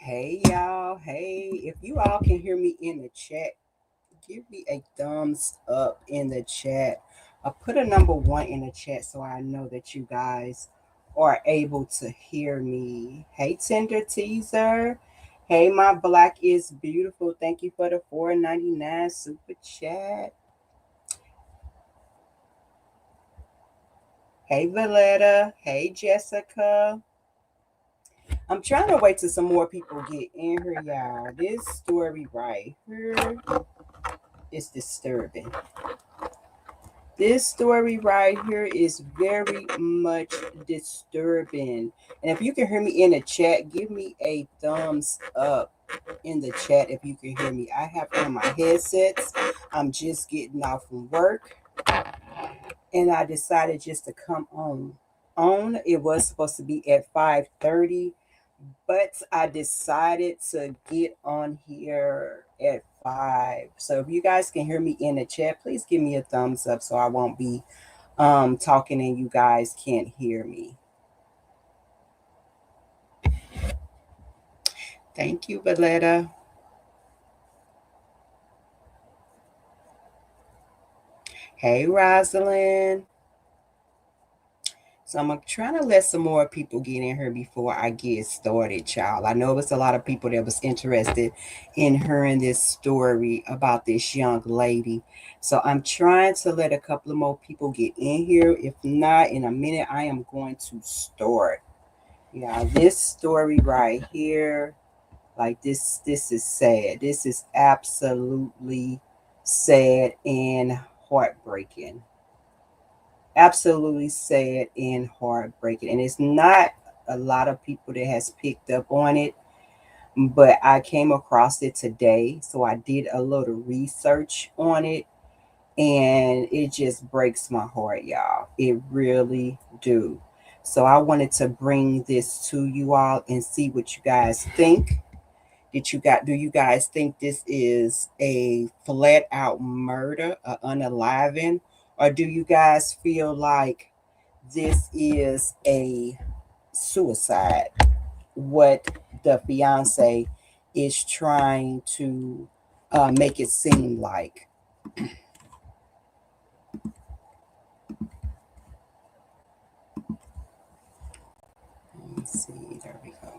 Hey y'all, hey, if you all can hear me in the chat, give me a thumbs up in the chat. I put a number one in the chat so I know that you guys are able to hear me. Hey Tender Teaser. Hey, my black is beautiful. Thank you for the 4.99 super chat. Hey Valetta. Hey Jessica. I'm trying to wait till some more people get in here, y'all. This story right here is disturbing. This story right here is very much disturbing. And if you can hear me in the chat, give me a thumbs up in the chat if you can hear me. I have on my headsets. I'm just getting off from work and I decided just to come on. It was supposed to be at 5:30, but I decided to get on here at 5. So if you guys can hear me in the chat, please give me a thumbs up so I won't be talking and you guys can't hear me. Thank you, Valetta. Hey, Rosalind. So I'm trying to let some more people get in here before I get started, y'all. I know it was a lot of people that was interested in hearing this story about this young lady. So I'm trying to let a couple of more people get in here. If not, in a minute, I am going to start. Yeah, this story right here, like this is sad. This is absolutely sad and heartbreaking. Absolutely sad and heartbreaking. And it's not a lot of people that has picked up on it, but I came across it today. So I did a little research on it and it just breaks my heart, y'all. It really do. So I wanted to bring this to you all and see what you guys think. Do you guys think this is a flat out murder, a unaliving, or do you guys feel like this is a suicide? What the fiance is trying to make it seem like. Let me see. There we go.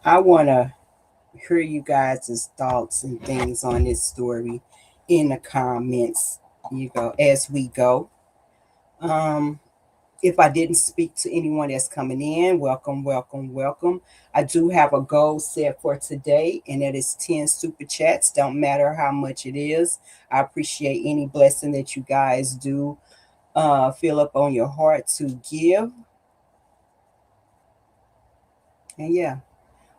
I want to hear you guys' thoughts and things on this story in the comments. You go as we go. Um, if I didn't speak to anyone that's coming in, welcome, welcome, welcome. I do have a goal set for today, and that is 10 super chats. Don't matter how much it is. I appreciate any blessing that you guys do feel up on your heart to give. And yeah,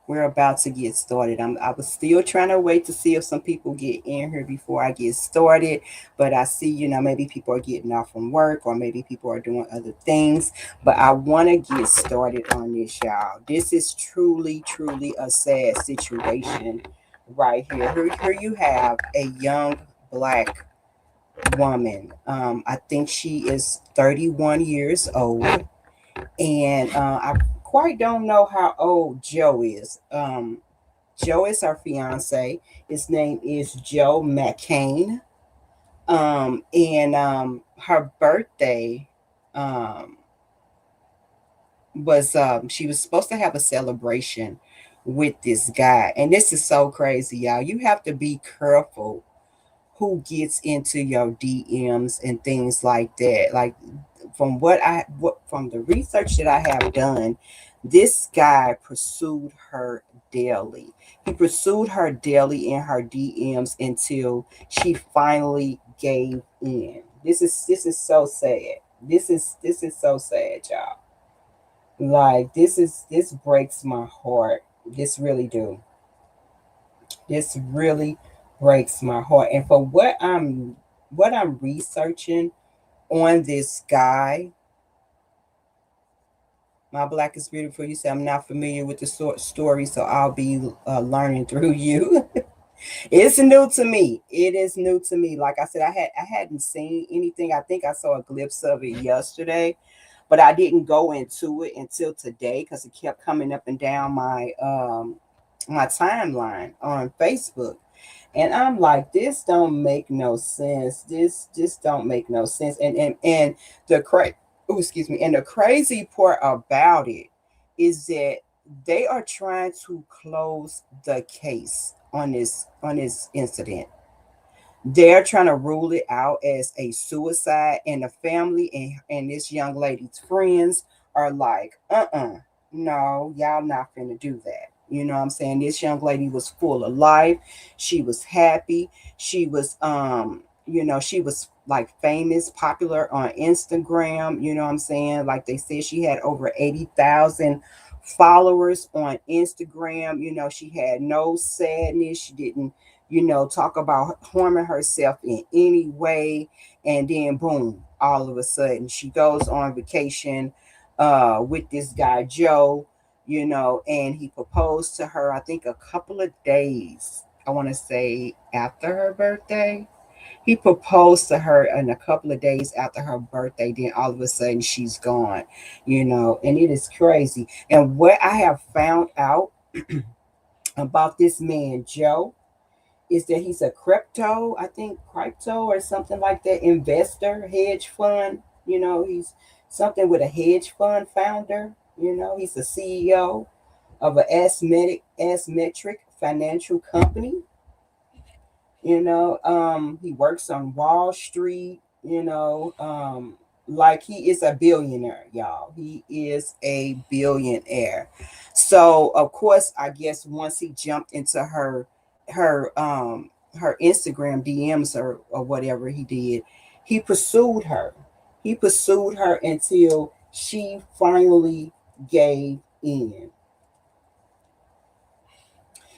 we're about to get started. I was still trying to wait to see if some people get in here before I get started, but I see, maybe people are getting off from work or maybe people are doing other things. But I want to get started on this, y'all. This is truly, truly a sad situation right here. Here you have a young black woman. I think she is 31 years old, and I quite don't know how old Joe is. Joe is her fiance. His name is Joe McCain. And her birthday um, was she was supposed to have a celebration with this guy. And this is so crazy, y'all. You have to be careful who gets into your DMs and things like that. Like from the research that I have done, this guy pursued her daily. He pursued her daily in her DMs until she finally gave in. This is so sad. This is so sad, y'all. Like this breaks my heart. This really do. This really breaks my heart. And for what I'm researching on this guy, my black is beautiful. You say I'm not familiar with the story, so I'll be learning through you. It's new to me. It is new to me. Like I said, I hadn't seen anything. I think I saw a glimpse of it yesterday, but I didn't go into it until today because it kept coming up and down my timeline on Facebook. And I'm like, this don't make no sense. This don't make no sense. And the excuse me, and the crazy part about it is that they are trying to close the case on this incident. They're trying to rule it out as a suicide, and the family and this young lady's friends are like, no, y'all not finna do that. You know what I'm saying? This young lady was full of life. She was happy. She was she was like famous, popular on Instagram. You know what I'm saying? Like they said, she had over 80,000 followers on Instagram. You know, she had no sadness. She didn't, talk about harming herself in any way. And then boom, all of a sudden she goes on vacation with this guy Joe, and he proposed to her, I think a couple of days, I want to say after her birthday. He proposed to her in a couple of days after her birthday. Then all of a sudden she's gone, and it is crazy. And what I have found out about this man, Joe, is that he's a crypto or something like that, investor, hedge fund. He's something with a hedge fund founder. He's the CEO of a asymmetric financial company. He works on Wall Street. Like he is a billionaire, y'all. He is a billionaire. So of course, I guess once he jumped into her um her Instagram DMs or whatever he did, he pursued her. He pursued her until she finally gave in.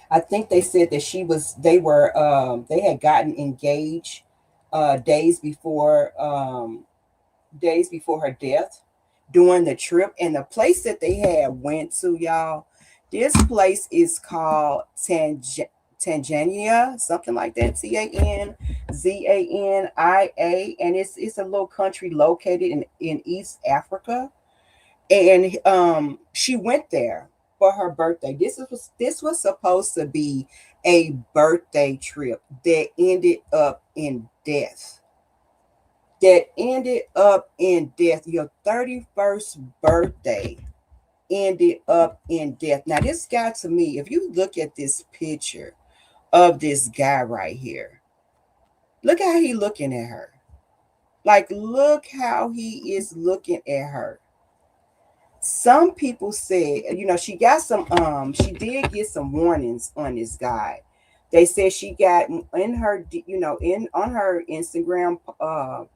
I think they said that they had gotten engaged uh days before um days before her death during the trip. And the place that they had went to, y'all, this place is called Tanzania, something like that, Tanzania, and it's a little country located in East Africa. And she went there for her birthday. This was supposed to be a birthday trip that ended up in death. Your 31st birthday ended up in death. Now, this guy, to me, if you look at this picture of this guy right here, look how he looking at her. Like, look how he is looking at her. Some people said, she did get some warnings on this guy. They said she got in her, in on her Instagram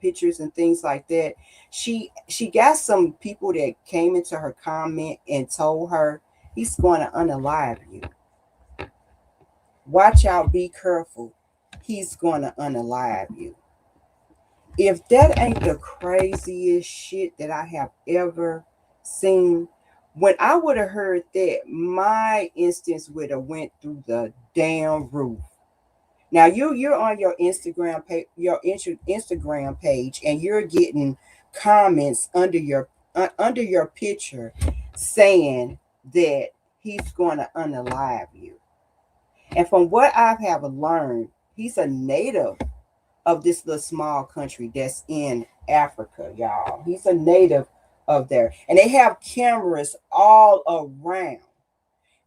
pictures and things like that. She got some people that came into her comment and told her he's going to unalive you. Watch out, be careful. He's going to unalive you. If that ain't the craziest shit that I have ever seen, when I would have heard that, my instance would have went through the damn roof. Now you're on your Instagram page, and you're getting comments under your picture saying that he's going to unalive you. And from what I have learned, he's a native of this little small country that's in Africa, y'all. He's a native of there. And they have cameras all around.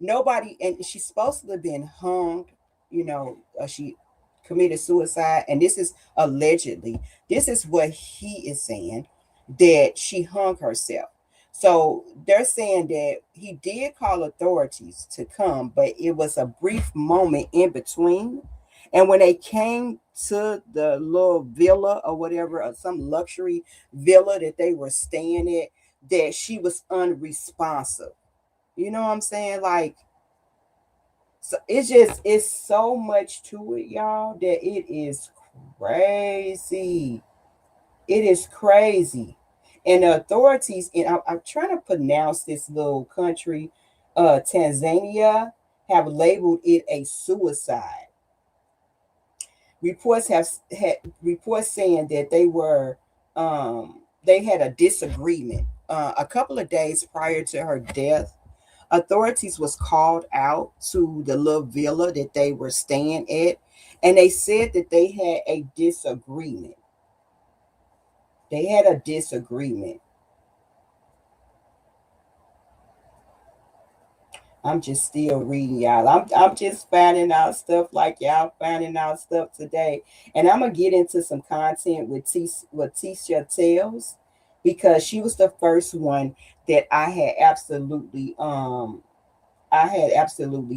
Nobody, and she's supposed to have been hung, she committed suicide. And this is allegedly, this is what he is saying, that she hung herself. So they're saying that he did call authorities to come, but it was a brief moment in between. And when they came to the little villa or whatever, or some luxury villa that they were staying at, that she was unresponsive. You know what I'm saying? Like, so it's so much to it, y'all, that it is crazy. It is crazy. And the authorities, and I'm trying to pronounce this little country, Tanzania, have labeled it a suicide. Reports have had reports saying that they had a disagreement a couple of days prior to her death. Authorities was called out to the little villa that they were staying at, and they said that they had a disagreement. They had a disagreement. I'm just still reading y'all. I'm just finding out stuff like y'all finding out stuff today. And I'm gonna get into some content with Tisha Tells, because she was the first one that I had absolutely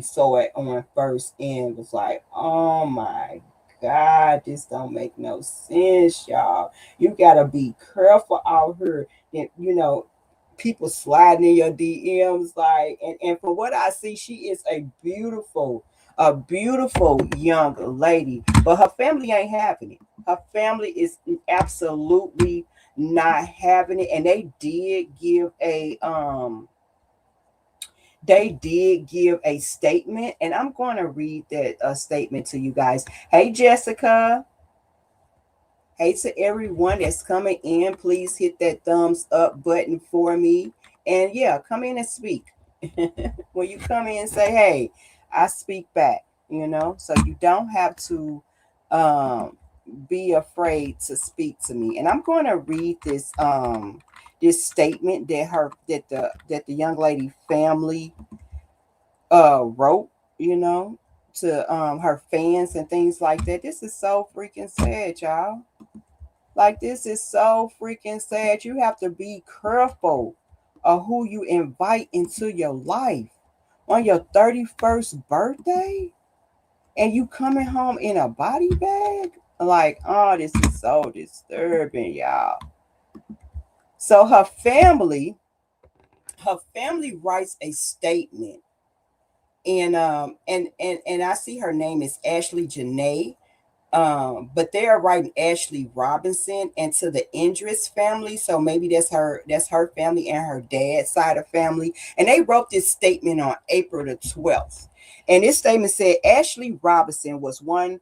saw it on first and was like, oh my God, this don't make no sense, y'all. You gotta be careful out here. That, people sliding in your DMs, like, and from what I see, she is a beautiful young lady, but her family ain't having it. Her family is absolutely not having it, and they did give a statement, and I'm going to read that statement to you guys. Hey, Jessica. Hey to everyone that's coming in. Please hit that thumbs up button for me. And yeah, come in and speak. When you come in and say, hey, I speak back, so you don't have to um, be afraid to speak to me. And I'm going to read this statement that the young lady family wrote, you know, to her fans and things like that. This is so freaking sad, y'all. Like, this is so freaking sad. You have to be careful of who you invite into your life on your 31st birthday, and you coming home in a body bag. Like, oh, this is so disturbing, y'all. So her family writes a statement, and I see her name is Ashlee Jenae. But they are writing Ashley Robinson and to the Indris family. So maybe that's her family and her dad's side of family. And they wrote this statement on April the 12th. And this statement said Ashley Robinson was on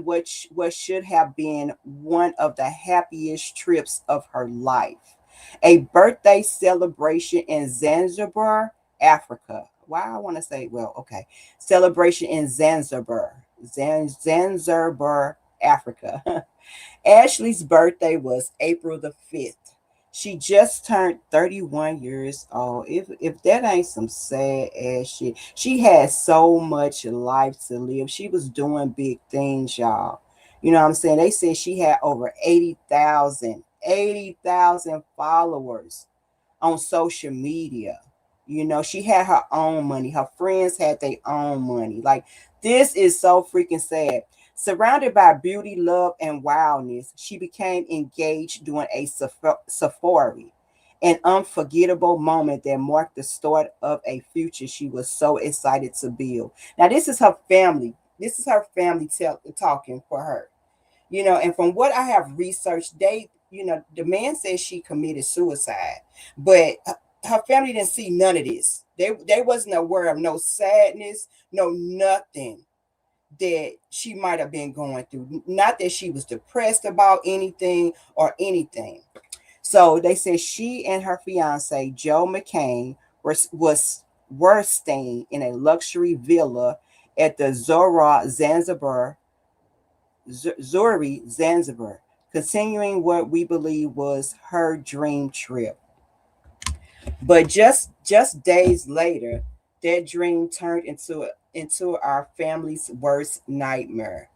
what should have been one of the happiest trips of her life. A birthday celebration in Zanzibar, Africa. Why I want to say, well, okay. Celebration in Zanzibar, Africa. Ashley's birthday was April the 5th. She just turned 31 years old. If that ain't some sad ass shit. She had so much life to live. She was doing big things, y'all. You know what I'm saying? They said she had over 80,000 followers on social media. She had her own money. Her friends had their own money. Like, this is so freaking sad. Surrounded by beauty, love, and wildness, she became engaged during a safari, an unforgettable moment that marked the start of a future she was so excited to build. Now, this is her family. This is her family talking for her. And from what I have researched, the man says she committed suicide, but her family didn't see none of this. They wasn't aware of no sadness, no nothing that she might have been going through. Not that she was depressed about anything or anything. So they said she and her fiance Joe McCain were staying in a luxury villa at the Zuri, Zanzibar, continuing what we believe was her dream trip. But just days later, that dream turned into our family's worst nightmare.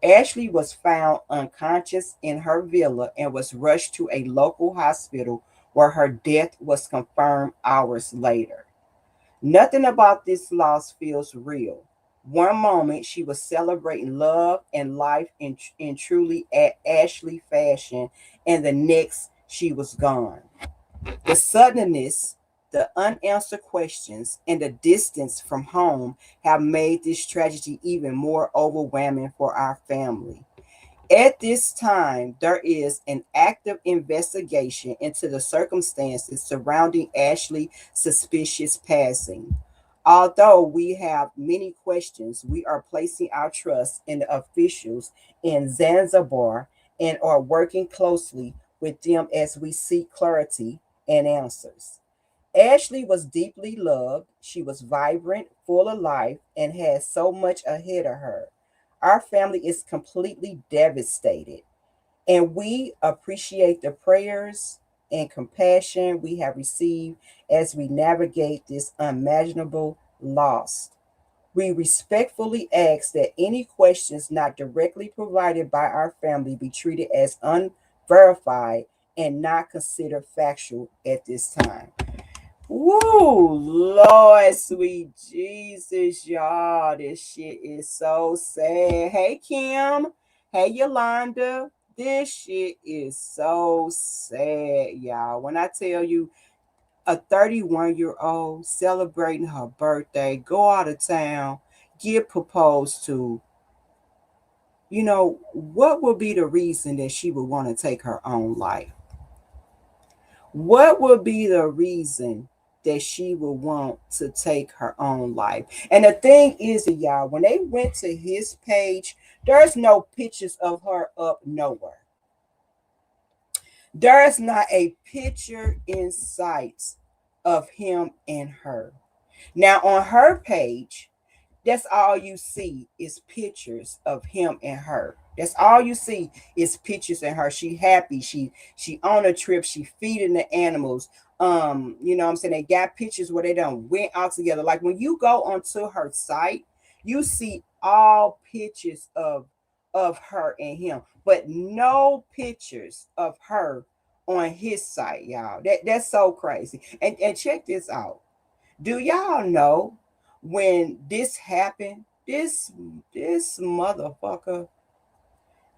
Ashley was found unconscious in her villa and was rushed to a local hospital where her death was confirmed hours later. Nothing about this loss feels real. One moment she was celebrating love and life in truly Ashley fashion, and the next she was gone. The suddenness, the unanswered questions, and the distance from home have made this tragedy even more overwhelming for our family. At this time, there is an active investigation into the circumstances surrounding Ashley's suspicious passing. Although we have many questions, we are placing our trust in the officials in Zanzibar and are working closely with them as we seek clarity and answers. Ashlee was deeply loved. She was vibrant, full of life, and had so much ahead of her. Our family is completely devastated, and we appreciate the prayers and compassion we have received as we navigate this unimaginable loss. We respectfully ask that any questions not directly provided by our family be treated as unverified and not considered factual at this time. Woo, Lord, sweet Jesus, y'all. This shit is so sad. Hey, Kim. Hey, Yolanda. This shit is so sad, y'all. When I tell you a 31-year-old celebrating her birthday, go out of town, get proposed to, what would be the reason that she would want to take her own life? What would be the reason that she would want to take her own life? And the thing is, y'all, when they went to his page, there's no pictures of her up nowhere. There's not a picture in sight of him and her. Now, on her page, that's all you see is pictures of him and her. That's all you see is pictures of her. She happy. She on a trip. She feeding the animals. What I'm saying, they got pictures where they done went out together. Like when you go onto her site, you see all pictures of her and him, but no pictures of her on his site, y'all. That's so crazy. And check this out. Do y'all know when this happened? This motherfucker,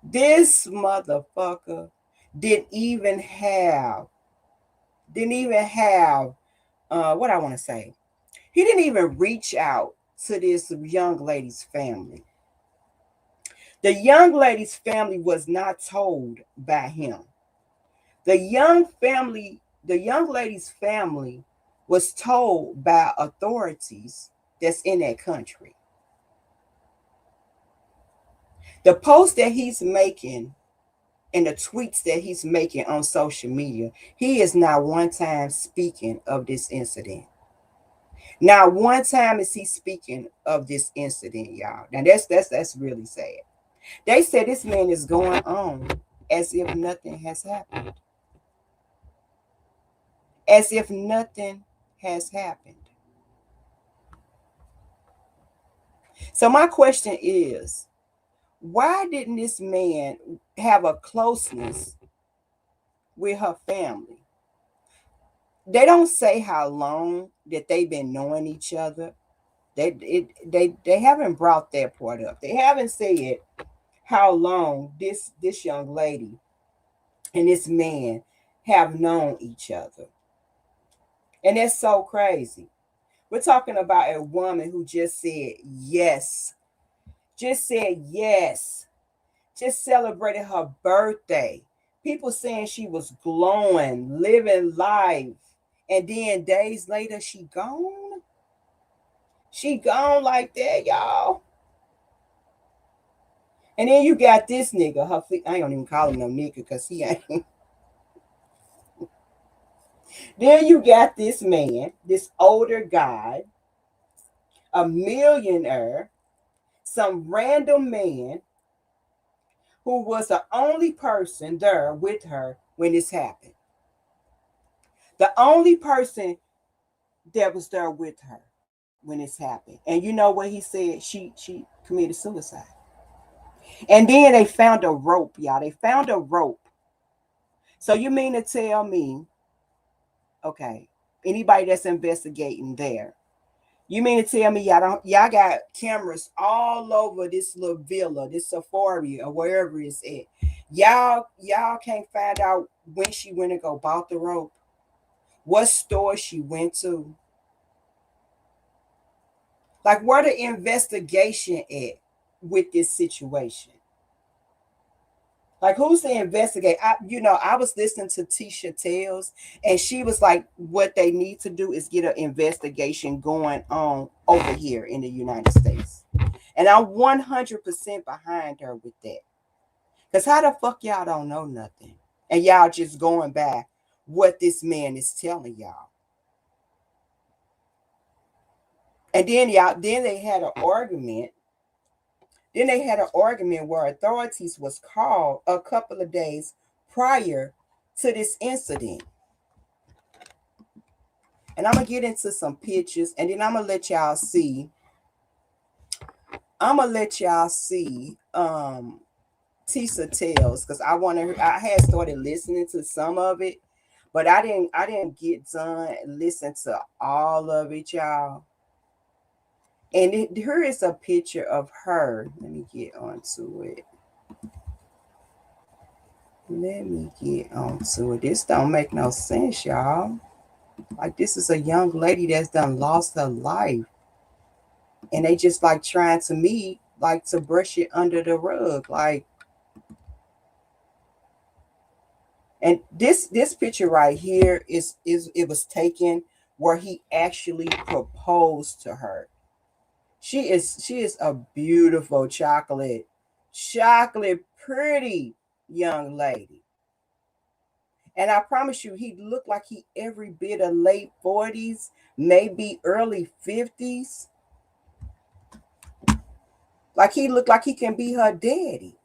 this motherfucker didn't even have, didn't even have, what I want to say. He didn't even reach out to this young lady's family. The young lady's family was not told by him. The young lady's family was told by authorities that's in that country. The posts that he's making and the tweets that he's making on social media, he is not one time speaking of this incident. Not one time is he speaking of this incident, y'all. Now that's really sad. They said this man is going on as if nothing has happened. As if nothing has happened. So my question is, why didn't this man have a closeness with her family? They don't say how long that they've been knowing each other. They haven't brought that part up. They haven't said how long this young lady and this man have known each other. And that's so crazy. We're talking about a woman who just said yes. Just said yes. Just celebrated her birthday. People saying she was glowing, living life. And then days later, she gone. She gone like that, y'all. And then you got this nigga. I ain't gonna even call him no nigga because he ain't. Then you got this man, this older guy, a millionaire, some random man who was the only person there with her when this happened. The only person that was there with her when this happened. And you know what he said? She committed suicide. And then they found a rope, y'all. They found a rope. So you mean to tell me, okay, anybody that's investigating there, you mean to tell me y'all got cameras all over this little villa, this safari or wherever it's at. Y'all can't find out when she went and go bought the rope, what store she went to. Like where the investigation at with this situation? Like, who's to investigate? I was listening to Tisha Tales, and she was like, what they need to do is get an investigation going on over here in the United States. And I'm 100% behind her with that. Because how the fuck y'all don't know nothing? And y'all just going by what this man is telling y'all. And then they had an argument. Then they had an argument where authorities was called a couple of days prior to this incident. And I'm gonna get into some pictures, and then I'm gonna let y'all see. I'm gonna let y'all see Tisa Tales, because I had started listening to some of it, but I didn't get done listen to all of it, y'all. And here is a picture of her. Let me get onto it. Let me get onto it. This don't make no sense, y'all. Like, this is a young lady that's done lost her life. And they just like trying to me, like, to brush it under the rug. Like, and this picture right here is it was taken where he actually proposed to her. She is a beautiful chocolate pretty young lady. And I promise you, he looked like he every bit of late 40s, maybe early 50s. Like, he looked like he can be her daddy.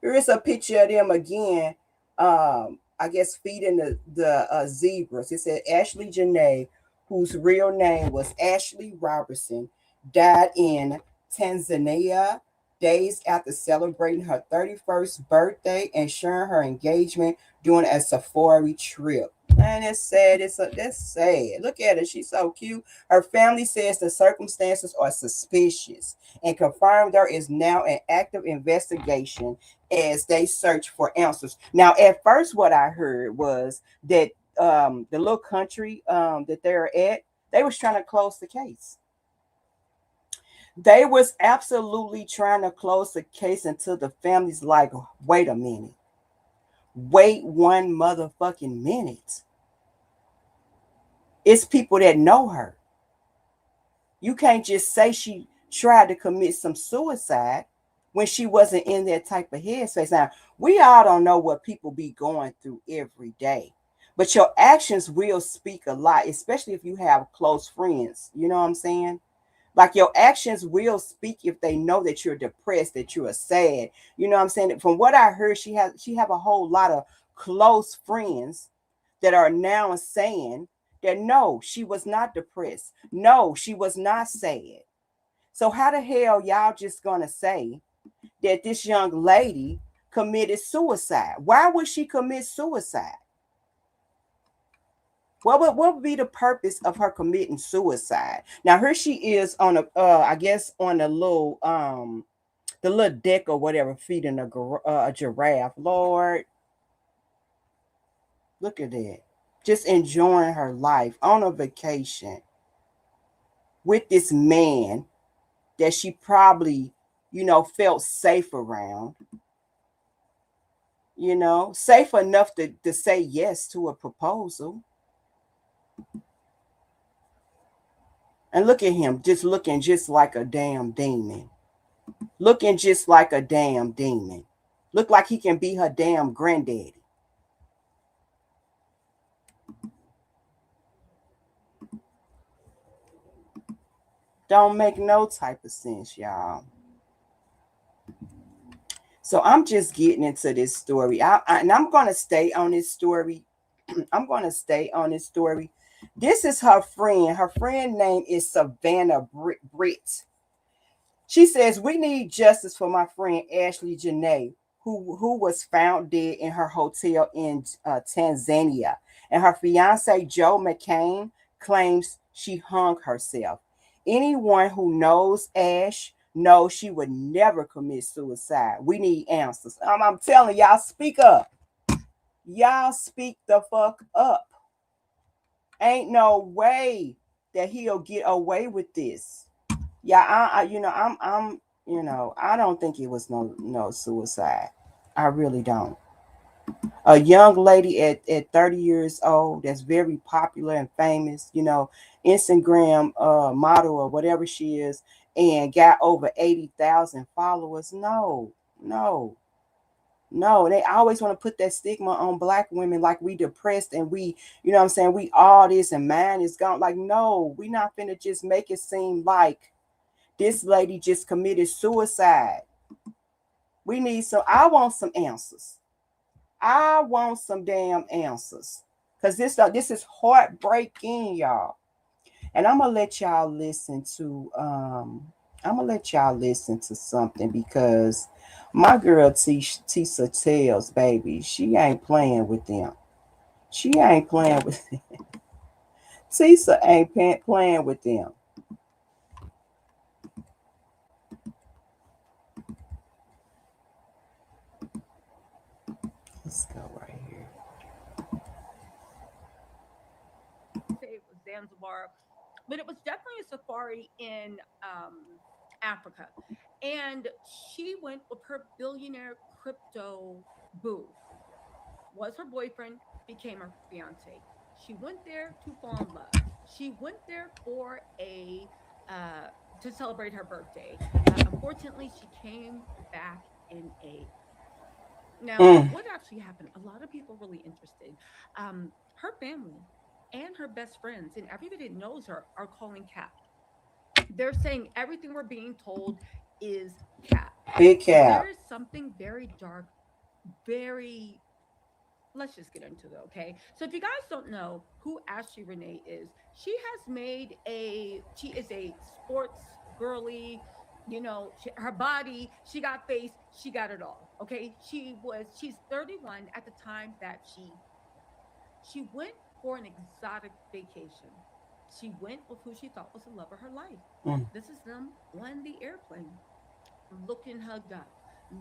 Here is a picture of them again. I guess feeding the zebras. It said Ashlee Jenae, whose real name was Ashlee Robertson, died in Tanzania days after celebrating her 31st birthday and sharing her engagement during a safari trip. Man, it's sad. That's sad. Look at her. She's so cute. Her family says the circumstances are suspicious and confirmed there is now an active investigation as they search for answers. Now, at first, what I heard was that the little country that they're at, they was trying to close the case. They was absolutely trying to close the case until the family's like, wait a minute. Wait one motherfucking minute. It's people that know her. You can't just say she tried to commit some suicide when she wasn't in that type of headspace. Now, we all don't know what people be going through every day, but your actions will speak a lot, especially if you have close friends. You know what I'm saying? Like, your actions will speak if they know that you're depressed, that you're sad. You know what I'm saying? From what I heard, she have a whole lot of close friends that are now saying that no, she was not depressed. No, she was not sad. So how the hell y'all just gonna say that this young lady committed suicide? Why would she commit suicide? What would be the purpose of her committing suicide? Now, here she is on I guess on the little deck or whatever, feeding a giraffe. Lord, look at that. Just enjoying her life on a vacation with this man that she probably, felt safe around, safe enough to say yes to a proposal. And look at him, just looking just like a damn demon. Looking just like a damn demon. Look like he can be her damn granddaddy. Don't make no type of sense, y'all. So I'm just getting into this story. And I'm going to stay on this story. I'm going to stay on this story. This is her friend. Her friend name is Savannah Britt. She says, we need justice for my friend Ashlee Jenae, who was found dead in her hotel in Tanzania. And her fiance, Joe McCain, claims she hung herself. Anyone who knows Ash knows she would never commit suicide. We need answers. I'm telling y'all, speak up. Y'all speak the fuck up. Ain't no way that he'll get away with this. Yeah, I don't think it was no suicide. I really don't. A young lady at 30 years old that's very popular and famous, Instagram model or whatever she is, and got over 80,000 followers. No, no, no. They always want to put that stigma on black women like we depressed and we, what I'm saying, we all this and man is gone. Like, no, we not finna just make it seem like this lady just committed suicide. We need some, I want some answers. I want some damn answers. Cause this is heartbreaking, y'all. And I'm gonna let y'all listen to something because my girl Tisa tells baby, she ain't playing with them. She ain't playing with Tisa ain't playing with them. Let's go right here. Say it was Zanzibar, but it was definitely a safari in Africa. And she went with her billionaire crypto boo, was her boyfriend, became her fiance. She went there to fall in love. She went there for a uh, to celebrate her birthday. Unfortunately, she came back in a now. Mm, What actually happened? A lot of people really interested. Her family and her best friends and everybody that knows her are calling cap. They're saying everything we're being told is cap. big There cap. is something very dark, very let's just get into it, okay? So if you guys don't know who Ashlee Renee is, she is a sports girly, her body, she got face, she got it all, okay? She's 31 at the time that she went for an exotic vacation. She went with who she thought was the love of her life. Mm. This is them on the airplane, looking hugged up,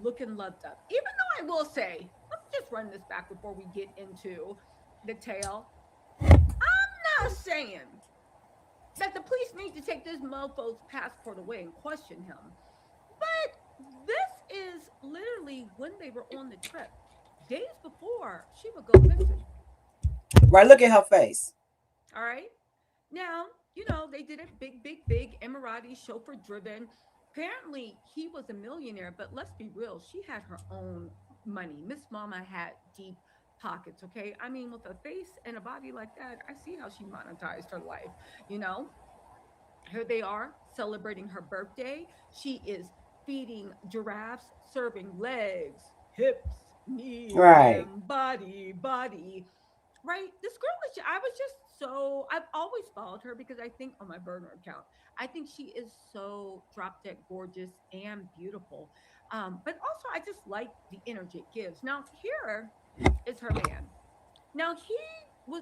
looking loved up. Even though I will say, let's just run this back before we get into the tale. I'm not saying that the police need to take this mofo's passport away and question him, but this is literally when they were on the trip. Days before she would go missing. Right, look at her face. All right. Now, they did it big, big, big. Emirati, chauffeur driven. Apparently, he was a millionaire, but let's be real, she had her own money. Miss Mama had deep pockets, okay? I mean, with a face and a body like that, I see how she monetized her life. You know, here they are celebrating her birthday. She is feeding giraffes, serving legs, hips, knees, Right. and body. Right? This girl is, I was just so, I've always followed her because I think on my burner account, I think she is so drop dead gorgeous and beautiful. But also, I just like the energy it gives. Now, here is her man. Now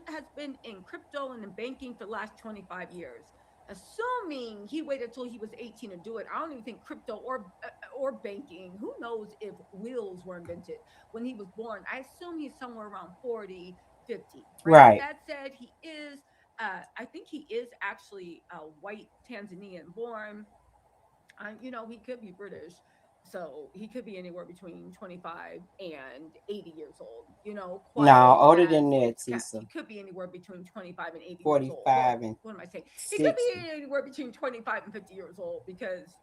has been in crypto and in banking for the last 25 years. Assuming he waited until he was 18 to do it, I don't even think crypto or banking. Who knows if wheels were invented when he was born? I assume he's somewhere around 40, 50. Right. Right. That said, he is. I think he is actually a white Tanzanian born. He could be British. So he could be anywhere between 25 and 80 years old, No, quiet older as than that, it's kept. Tisa. He could be anywhere between 25 and 80 years old. 45 Well, and what am I saying? He could 60. be anywhere between 25 and 50 years old because.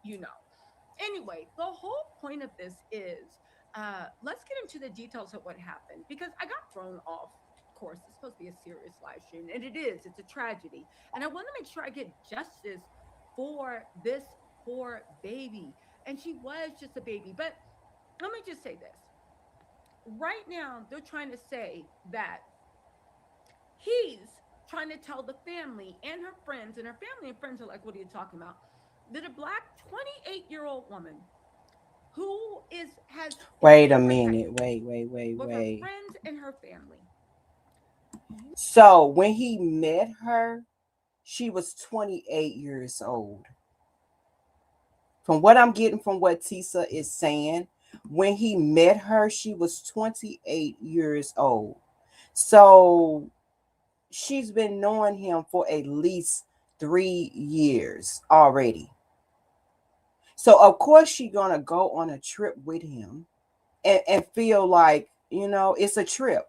Anyway, the whole point of this is let's get into the details of what happened because I got thrown off course. It's supposed to be a serious live stream, and it is. It's a tragedy. And I want to make sure I get justice for this poor baby. And she was just a baby. But let me just say this. Right now, they're trying to say that he's trying to tell the family and her friends, and her family and friends are like, what are you talking about? That a black 28-year-old woman who is Wait a being minute. protected with her Wait. friends and her family. So when he met her, she was 28 years old. From what I'm getting from what Tisa is saying, when he met her, she was 28 years old. So she's been knowing him for at least 3 years already. So of course she's gonna go on a trip with him. and feel like, it's a trip.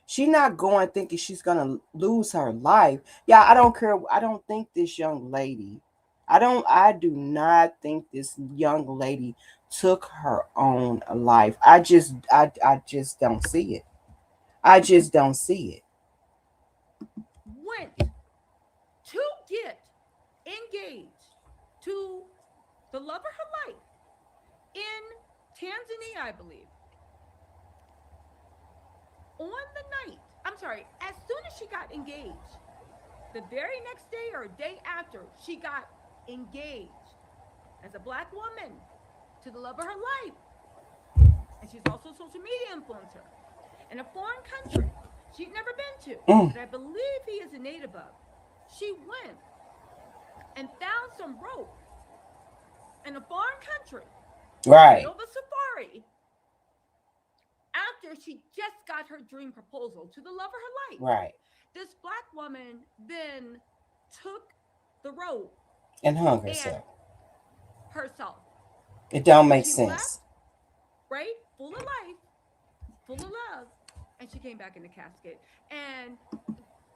She's not going thinking she's gonna lose her life. Yeah, I don't care. I don't think this young lady, I do not think this young lady took her own life. I just don't see it. I just don't see it. Went to get engaged to the love of her life in Tanzania, I believe, on the night. I'm sorry, as soon as she got engaged, the very next day or day after, she got engaged as a black woman to the love of her life. And she's also a social media influencer in a foreign country she'd never been to, Mm, that I believe he is a native of. She went and found some rope in a foreign country in the right, middle of a safari after she just got her dream proposal to the love of her life. right, This black woman then took the rope and hung and herself. herself. It don't And make she left, sense. right? Full of life, full of love. And she came back in the casket. And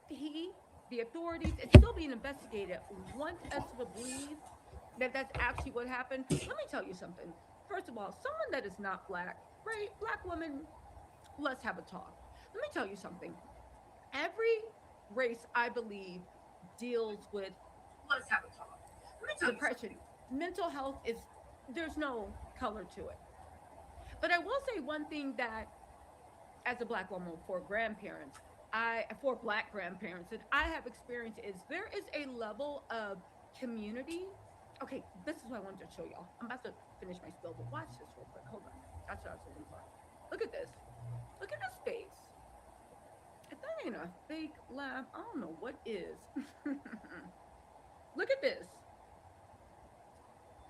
he, the authorities, it's still being investigated, want us to believe that that's actually what happened. Let me tell you something. First of all, someone that is not black, right? Black woman, let's have a talk. Let me tell you something. Every race, I believe, deals with Let's have a talk. Let me tell you depression. something. Mental health is, there's no color to it. But I will say one thing that, as a black woman for grandparents, for black grandparents, that I have experienced is there is a level of community. Okay, this is what I wanted to show y'all. I'm about to finish my spill, but watch this real quick. Hold on. That's what I was looking for. Look at this. Look at this face. If that ain't a fake laugh, I don't know what is. Look at this.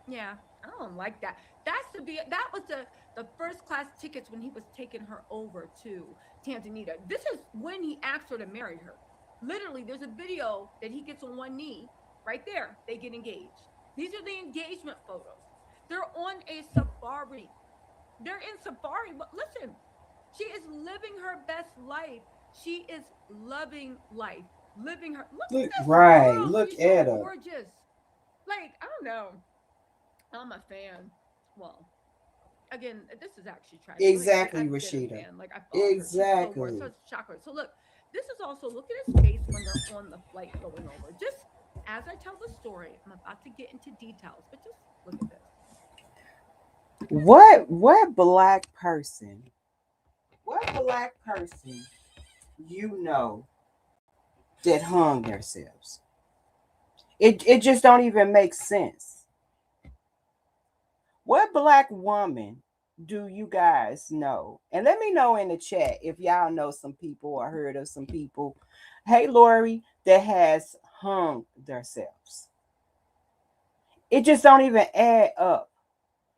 Yeah, I don't like that. That was the first class tickets when he was taking her over to Tanzania. This is when he asked her to marry her. Literally, there's a video that he gets on one knee. Right there, they get engaged. These are the engagement photos. They're on a safari. They're in safari. But listen, she is living her best life. She is loving life, living her. Look Look, at this right. girl. Look She's so at her. gorgeous. Like, I don't know. I'm a fan. Well, again, this is actually tragic. Like, Exactly, I've been a Rashida. fan. Like, I followed her. She's so gorgeous, Exactly. such chakra. So look, this is also, look at his face when they're on the flight going over. Just as I tell the story, I'm about to get into details, but just look at this. Look at his face. What black person? What black person that hung themselves? It just don't even make sense. What black woman do you guys know? And let me know in the chat if y'all know some people or heard of some people. Hey Lori, that has hung themselves. It just don't even add up.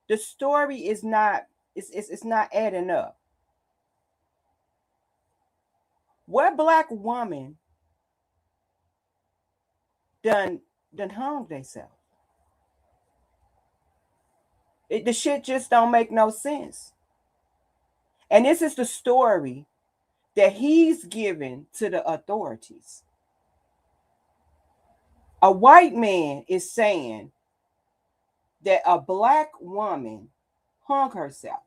The story is not, it's not adding up. What black woman done done hung themselves? The shit just don't make no sense. And this is the story that he's given to the authorities. A white man is saying that a black woman hung herself.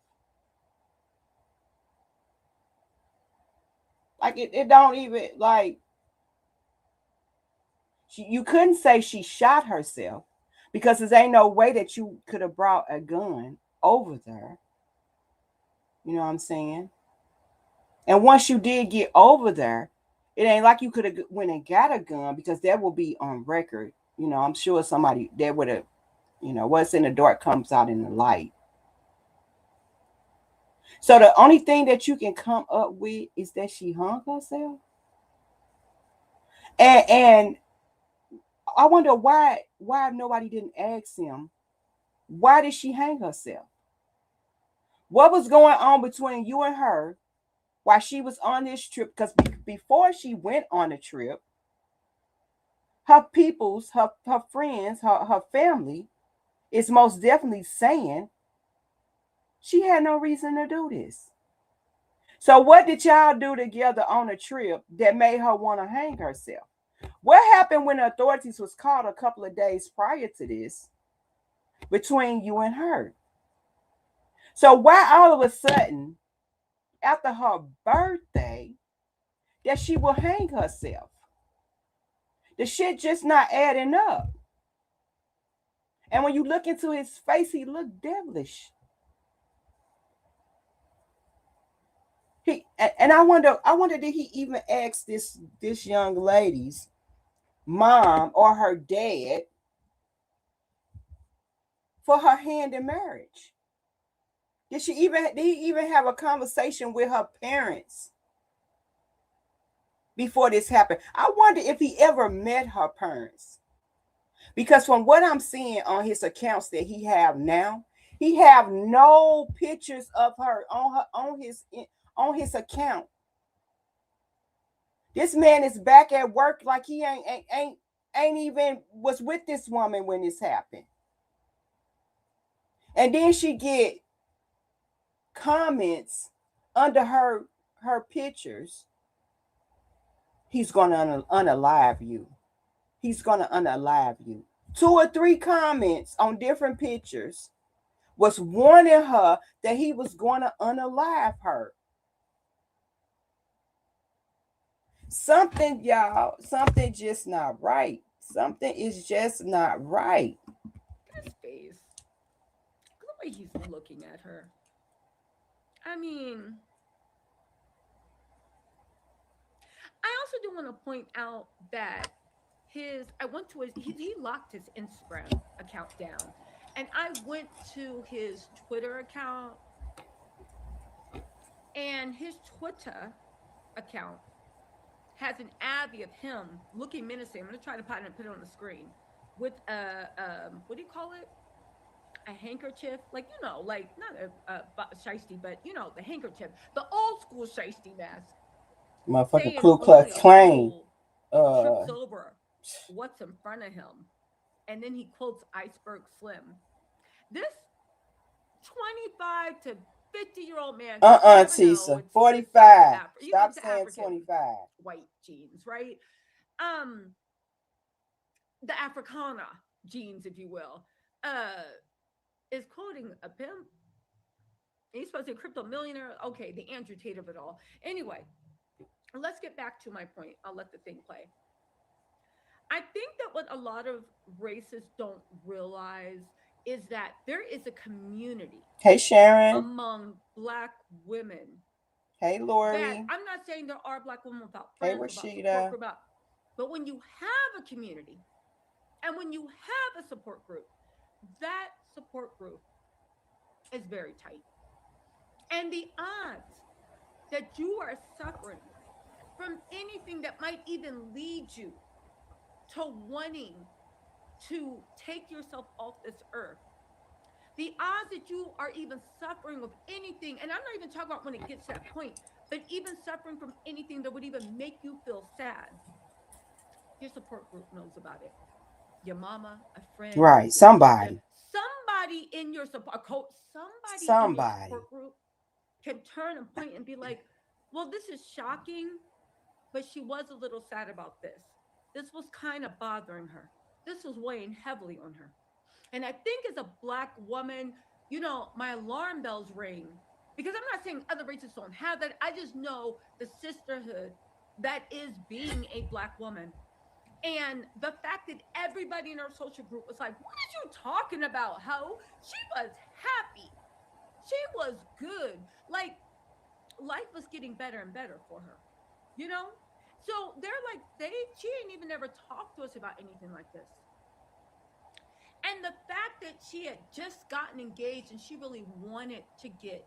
Like it don't even like you couldn't say she shot herself because there ain't no way that you could have brought a gun over there. You know what I'm saying? And once you did get over there, it ain't like you could have went and got a gun because that will be on record. I'm sure somebody that would have, what's in the dark comes out in the light. So the only thing that you can come up with is that she hung herself. And I wonder why nobody didn't ask him why did she hang herself? What was going on between you and her while she was on this trip? Because before she went on the trip, her friends, her family is most definitely saying She had no reason to do this. So what did y'all do together on a trip that made her want to hang herself? What happened when the authorities was called a couple of days prior to this between you and her? So why all of a sudden, after her birthday, that she will hang herself? The shit just not adding up. And when you look into his face, he looked devilish. He and I wonder did he even ask this young lady's mom or her dad for her hand in marriage? Did he even have a conversation with her parents before this happened? I wonder if he ever met her parents. Because from what I'm seeing on his accounts that he have now, he have no pictures of her on his account. This man is back at work like he ain't even was with this woman when this happened. And then she get comments under her pictures. He's gonna unalive you. He's gonna unalive you. Two or three comments on different pictures was warning her that he was gonna unalive her. Something, y'all, something just not right. Something is just not right. Look at his face. Look at the way he's looking at her. I mean, I also do want to point out that I went to he locked his Instagram account down, and I went to his Twitter account, and his Twitter account has an Abby of him looking menacing. I'm gonna try to find it and put it on the screen with a what do you call it? A handkerchief, like like not a shiesty, but the handkerchief, the old school shiesty mask, Motherfucking saying Ku only Klux a Klan. fool Uh trips over what's in front of him. And then he quotes Iceberg Slim. This 25 to 50-year-old man, because you never know, Tisa. it's about the 45. Stop the saying African 25. white genes, right? Um, the Africana genes, if you will, uh, is quoting a pimp. He's supposed to be a crypto millionaire. Okay, the Andrew Tate of it all. Anyway, let's get back to my point. I'll let the thing play. I think that what a lot of racists don't realize is that there is a community Hey Sharon. among Black women Hey that, Lori. I'm not saying there are Black women without Hey friends, without support Rashida. group, but when you have a community and when you have a support group, that support group is very tight. And the odds that you are suffering from anything that might even lead you to wanting to take yourself off this earth, the odds that you are even suffering of anything, and I'm not even talking about when it gets to that point, but even suffering from anything that would even make you feel sad, your support group knows about it. Your mama, a friend, Right. your sister, Somebody. somebody in your support, a coach, somebody in your Somebody. support group can turn and point and be like, well, this is shocking, but she was a little sad about this. This was kind of bothering her. This was weighing heavily on her. And I think as a Black woman, my alarm bells ring, because I'm not saying other races don't have that. I just know the sisterhood that is being a Black woman. And the fact that everybody in our social group was like, what are you talking about, ho? She was happy. She was good. Like, life was getting better and better for her, you know? So they're like, she ain't even ever talked to us about anything like this. And the fact that she had just gotten engaged and she really wanted to get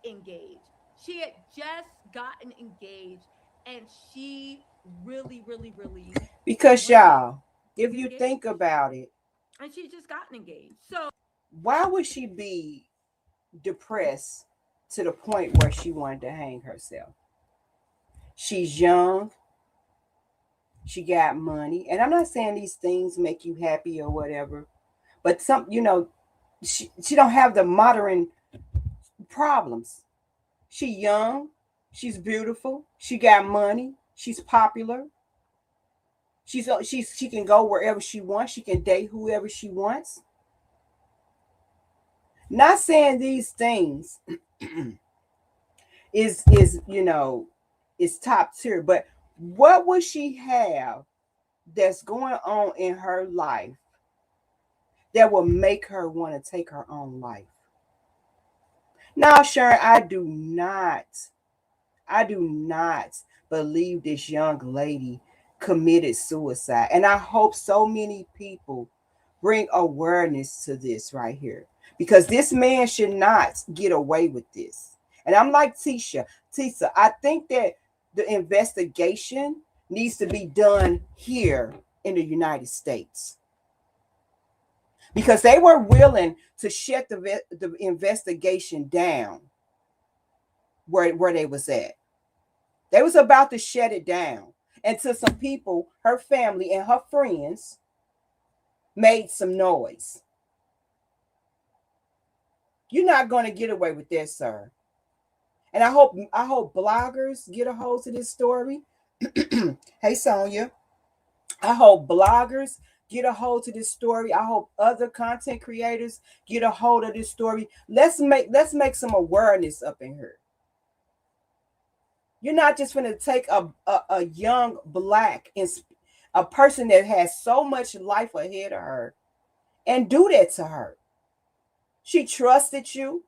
engaged. She had just gotten engaged and she really, really, really Because wanted y'all, to if get you think engaged. about it, And she just gotten engaged. So why would she be depressed to the point where she wanted to hang herself? She's young, she got money, and I'm not saying these things make you happy or whatever, but she don't have the modern problems. She young, she's beautiful, she got money, she's popular, she can go wherever she wants, she can date whoever she wants. Not saying these things is is top tier, but what would she have that's going on in her life that will make her want to take her own life? Now, Sharon, I do not believe this young lady committed suicide. And I hope so many people bring awareness to this right here. Because this man should not get away with this. And I'm like Tisa, I think that the investigation needs to be done here in the United States. Because they were willing to shut the investigation down where they was at. They was about to shut it down until some people, her family and her friends, made some noise. You're not going to get away with this, sir. And I hope bloggers get a hold of this story. Hey, Sonia. I hope bloggers get a hold of this story. I hope other content creators get a hold of this story. Let's make some awareness up in here. You're not just going to take a young black and a person that has so much life ahead of her and do that to her. She trusted you.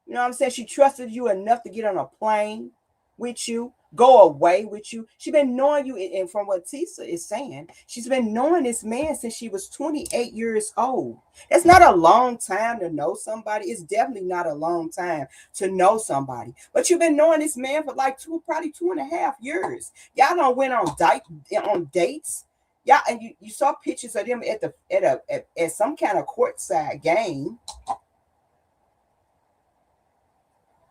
You know what I'm saying? She trusted you enough to get on a plane with you, go away with you. She's been knowing you, and from what Tisa is saying, she's been knowing this man since she was 28 years old. That's not a long time to know somebody. It's definitely not a long time to know somebody. But you've been knowing this man for like probably 2.5 years. Y'all don't went on dates. Yeah, and you saw pictures of them at some kind of courtside game.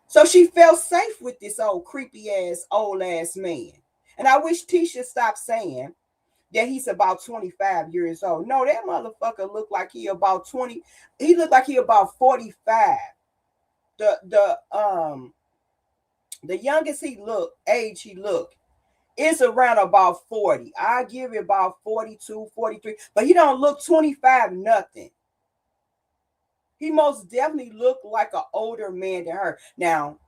So she felt safe with this old ass man. And I wish Tisha stopped saying that he's about 25 years old. No, that motherfucker looked like he about 20. He looked like he about 45. The youngest he looked is around about 40. I give it about 42, 43. But he don't look 25 nothing. He most definitely looked like an older man than her. Now,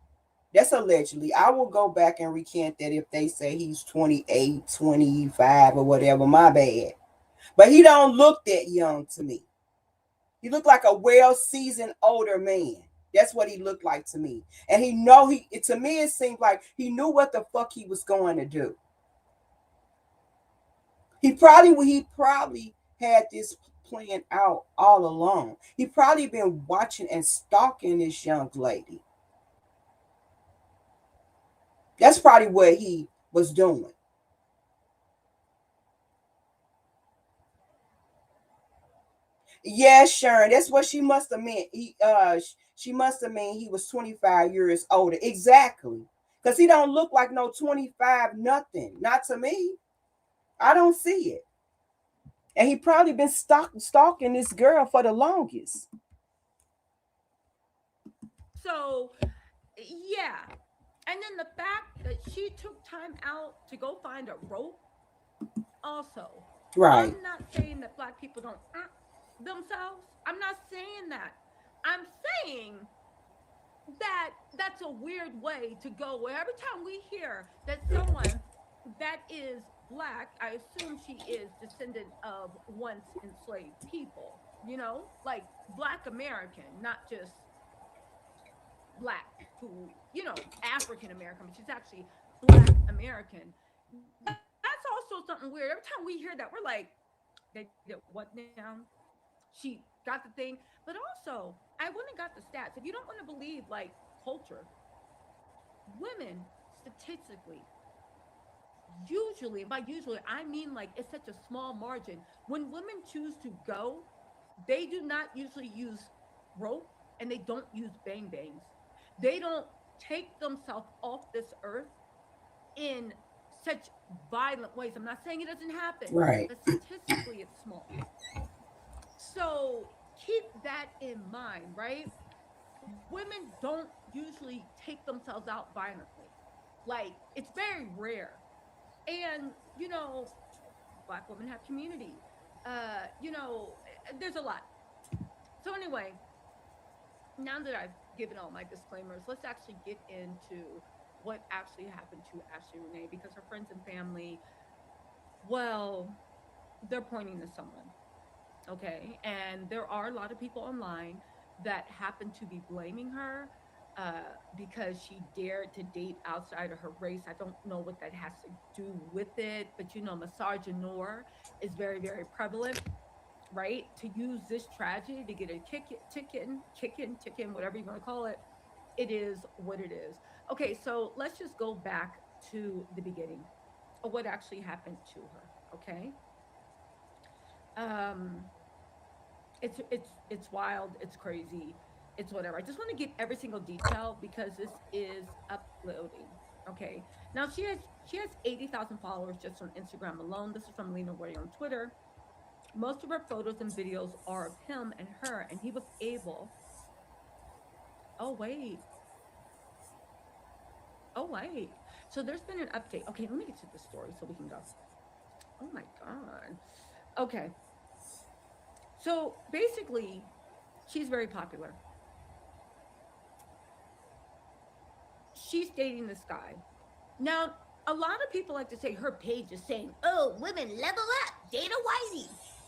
that's allegedly. I will go back and recant that if they say he's 28, 25, or whatever. My bad. But he don't look that young to me. He looked like a well-seasoned older man. That's what he looked like to me. And to me it seemed like he knew what the fuck he was going to do. He probably had this playing out all along. He probably been watching and stalking this young lady. That's probably what he was doing. Yeah, Sharon, that's what she must have meant. She must have meant he was 25 years older. Exactly. Because he don't look like no 25 nothing. Not to me. I don't see it. And he probably been stalking this girl for the longest. So, yeah. And then the fact that she took time out to go find a rope, also. Right. I'm not saying that black people don't themselves. I'm not saying that. I'm saying that that's a weird way to go. Where every time we hear that someone that is black, I assume she is descendant of once enslaved people, like black American, not just black who, African American, but she's actually black American. That's also something weird. Every time we hear that, we're like, they did what now? She got the thing. But also, I went and got the stats. If you don't want to believe like culture, women statistically, usually, and by usually I mean like it's such a small margin. When women choose to go, they do not usually use rope and they don't use bang bangs. They don't take themselves off this earth in such violent ways. I'm not saying it doesn't happen, Right. but statistically it's small. So keep that in mind, right? women don't usually take themselves out violently. Like, it's very rare. And, Black women have community. There's a lot. So, anyway, now that I've given all my disclaimers, let's actually get into what actually happened to Ashlee Renee, because her friends and family, well, they're pointing to someone. Okay. And there are a lot of people online that happen to be blaming her because she dared to date outside of her race. I don't know what that has to do with it, but misogynoir is very, very prevalent, right? To use this tragedy to get a ticket, whatever you want to call it. It is what it is. Okay, so let's just go back to the beginning of what actually happened to her. Okay. Um, it's wild, it's crazy, it's whatever. I just want to give every single detail because this is uploading. Okay. Now she has 80,000 followers just on Instagram alone. This is from Lena Ray on Twitter. Most of her photos and videos are of him and her, and he was able. Oh wait. Oh wait. So there's been an update. Okay, let me get to the story so we can go. Oh my god. Okay. So basically, she's very popular. She's dating this guy. Now, a lot of people like to say her page is saying, "Oh, women level up, date a whitey."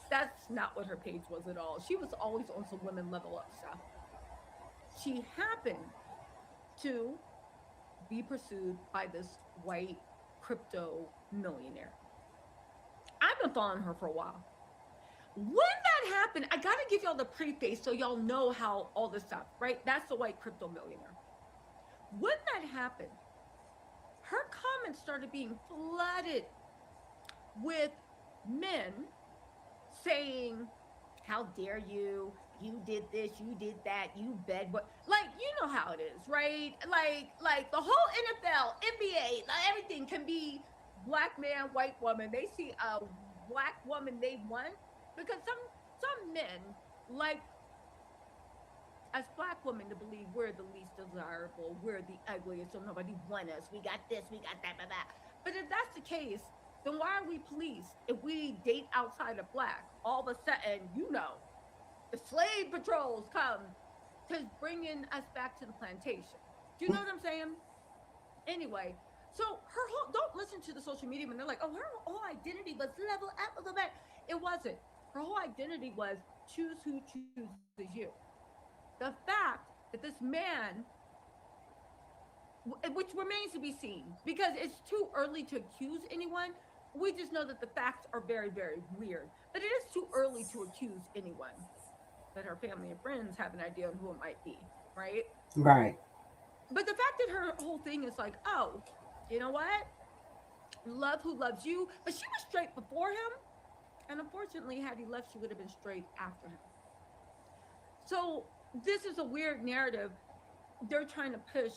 That's not what her page was at all. She was always on some women level up stuff. She happened to be pursued by this white crypto millionaire. I've been following her for a while. When that happened, I got to give y'all the preface so y'all know how all this stuff, right? That's the white crypto millionaire. When that happened, her comments started being flooded with men saying, "How dare you? You did this, you did that, you bed what?" Like, you know how it is, right? Like the whole NFL, NBA, like everything can be black man, white woman. They see a black woman they want, because some men like as black women to believe we're the least desirable, we're the ugliest, so nobody want us. We got this, we got that, blah, blah. But if that's the case, then why are we policed if we date outside of black? All of a sudden, the slave patrols come to bringing us back to the plantation. Do you know what I'm saying? Anyway, so her whole, don't listen to the social media when they're like, "Oh, her whole identity was level up a little bit." It wasn't. Her whole identity was choose who chooses you. The fact that this man, which remains to be seen because it's too early to accuse anyone, we just know that the facts are very, very weird. But it is too early to accuse anyone. But her family and friends have an idea on who it might be, right? Right. But the fact that her whole thing is like, "Oh, you know what? Love who loves you." But she was straight before him. And unfortunately, had he left, she would have been straight after him. So this is a weird narrative they're trying to push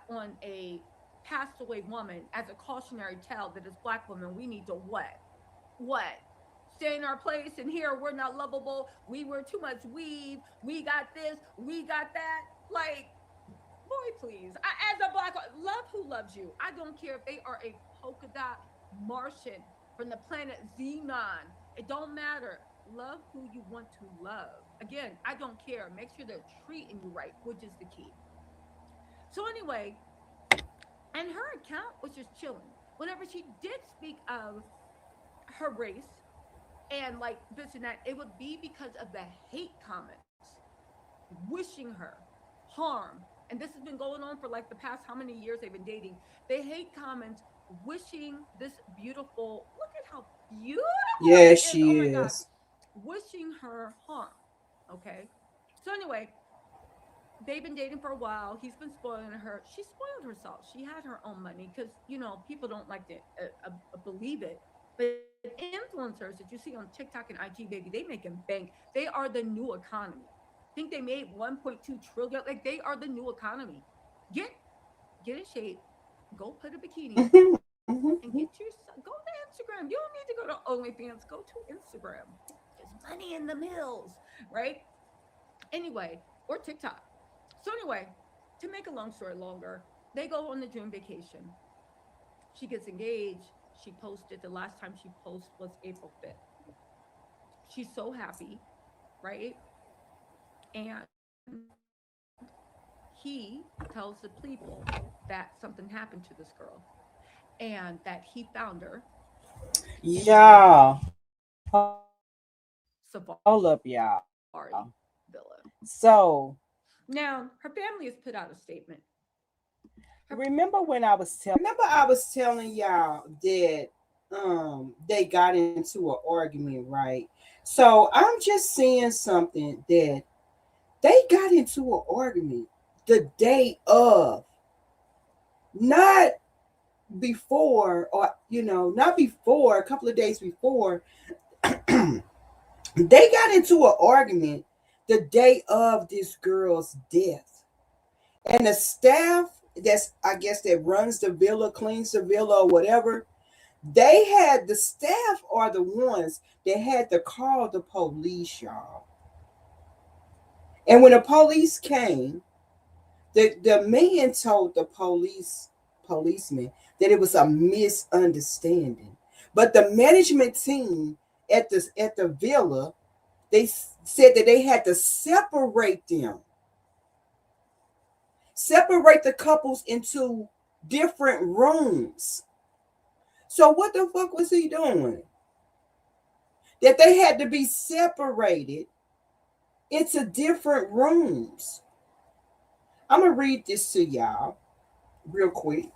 on a passed away woman as a cautionary tale that as black women we need to what stay in our place, and here we're not lovable, we wear too much weave, we got this, we got that. Like, boy, please. As a black, love who loves you. I don't care if they are a polka dot Martian from the planet Xenon. It don't matter. Love who you want to love. Again, I don't care. Make sure they're treating you right, which is the key. So anyway, and her account was just chilling. Whenever she did speak of her race and like this and that, it would be because of the hate comments wishing her harm. And this has been going on for like the past how many years they've been dating. They hate comments wishing this beautiful, look at how beautiful Yes, she is. Oh she my God. is. Wishing her harm. Okay. So anyway, they've been dating for a while. He's been spoiling her. She spoiled herself. She had her own money because, people don't like to believe it. But influencers that you see on TikTok and IG, baby, they making bank. They are the new economy. I think they made 1.2 trillion. Like, they are the new economy. Get get in shape. Go put a bikini on and get your, go to Instagram. You don't need to go to OnlyFans. Go to Instagram. There's money in the mills, right? Anyway, or TikTok. So anyway, to make a long story longer, they go on the June vacation. She gets engaged. She posted, the last time she posted was April 5th. She's so happy, right? And he tells the people that something happened to this girl and that he found her in a Y'all, safari hold up, y'all. villa. So Now, her family has put out a statement. Her, remember I was telling y'all that they got into an argument, right? So I'm just saying something that they got into an argument the day of, not before, or not before, a couple of days before. They got into an argument the day of this girl's death. And the staff that's, I guess, that runs the villa, cleans the villa or whatever, they had, the staff are the ones that had to call the police, y'all. And when the police came, the man told the policeman that it was a misunderstanding. But the management team at the villa, they said that they had to separate the couples into different rooms. So what the fuck was he doing? That they had to be separated into different rooms. I'm gonna read this to y'all real quick.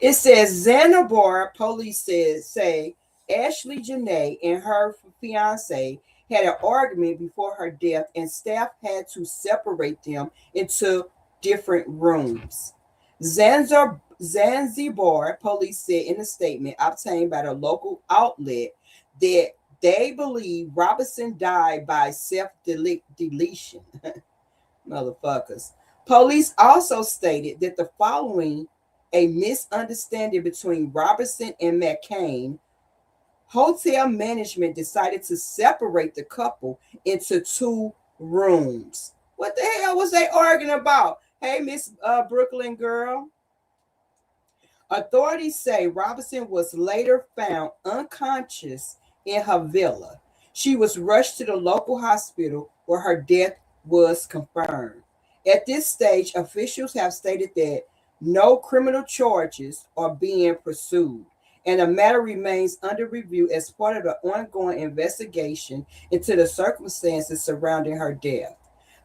It says Xanabar police say Ashlee Jenae and her fiance had an argument before her death, and staff had to separate them into different rooms. Zanzibar police said in a statement obtained by the local outlet that they believe Robinson died by self-deletion. Motherfuckers. Police also stated that the following a misunderstanding between Robertson and McCain, hotel management decided to separate the couple into two rooms. What the hell was they arguing about? Hey, Miss Brooklyn girl. Authorities say Robinson was later found unconscious in her villa. She was rushed to the local hospital where her death was confirmed. At this stage, officials have stated that no criminal charges are being pursued, and the matter remains under review as part of the ongoing investigation into the circumstances surrounding her death.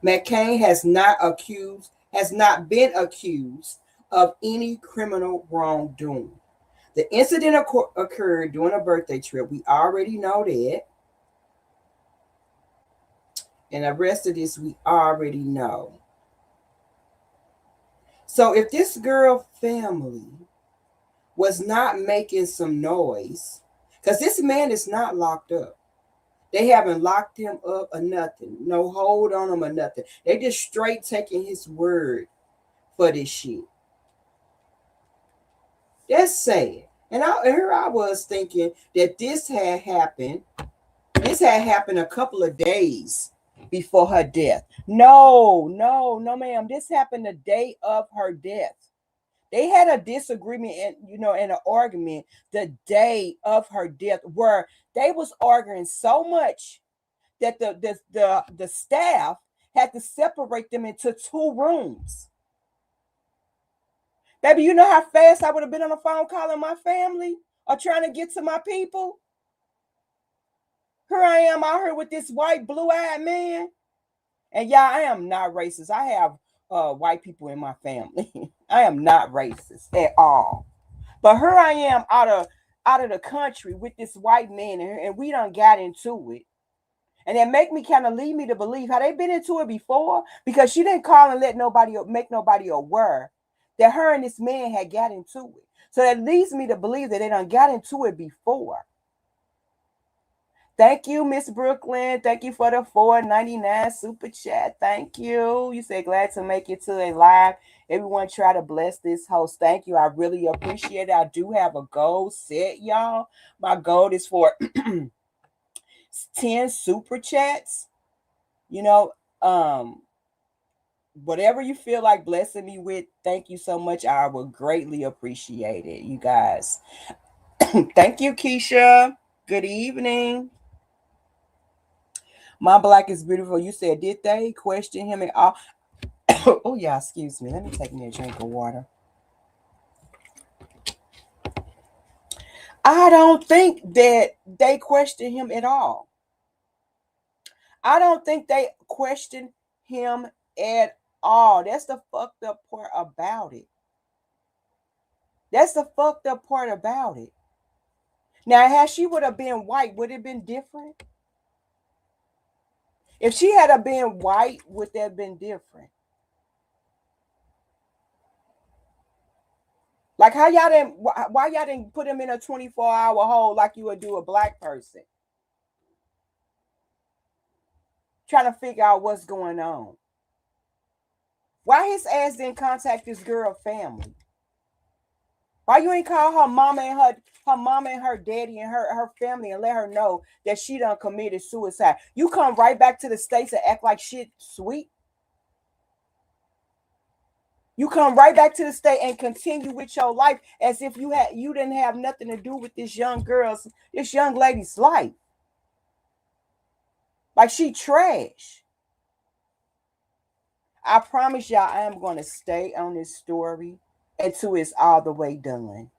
McCain has not been accused of any criminal wrongdoing. The incident occurred during a birthday trip. We already know that. And the rest of this we already know. So if this girl family was not making some noise, because this man is not locked up. They haven't locked him up or nothing. No hold on him or nothing. They just straight taking his word for this shit. That's sad. And here I was thinking that this had happened. This had happened a couple of days before her death. No, no, no, ma'am. This happened the day of her death. They had a disagreement and and an argument the day of her death, where they was arguing so much that the staff had to separate them into two rooms. Baby, you know how fast I would have been on the phone calling my family or trying to get to my people? Here I am out here with this white, blue-eyed man. And yeah, I am not racist. I have white people in my family. I am not racist at all. But here I am out of the country with this white man, and we done got into it. And that make me kind of lead me to believe how they been into it before, because she didn't call and make nobody aware that her and this man had got into it. So that leads me to believe that they done got into it before. Thank you, Miss Brooklyn. Thank you for the $4.99 super chat. Thank you. You said glad to make it to a live. Everyone try to bless this host. Thank you. I really appreciate it. I do have a goal set, y'all. My goal is for 10 super chats. You know, whatever you feel like blessing me with, thank you so much. I would greatly appreciate it, you guys. Thank you, Keisha. Good evening. My Black is beautiful. You said, did they question him at all? Oh, yeah, excuse me. Let me take me a drink of water. I don't think that they question him at all. I don't think they question him at all. That's the fucked up part about it. That's the fucked up part about it. Now, had she would have been white, would it have been different? If she had have been white, would that have been different? Like how y'all didn't why y'all didn't put him in a 24-hour hold like you would do a black person? Trying to figure out what's going on. Why his ass didn't contact this girl family? Why you ain't call her mama and her daddy and her family and let her know that she done committed suicide? You come right back to the States and act like shit sweet. You come right back to the state and continue with your life as if you didn't have nothing to do with this young lady's life. Like she trash. I promise y'all I am gonna stay on this story until it's all the way done.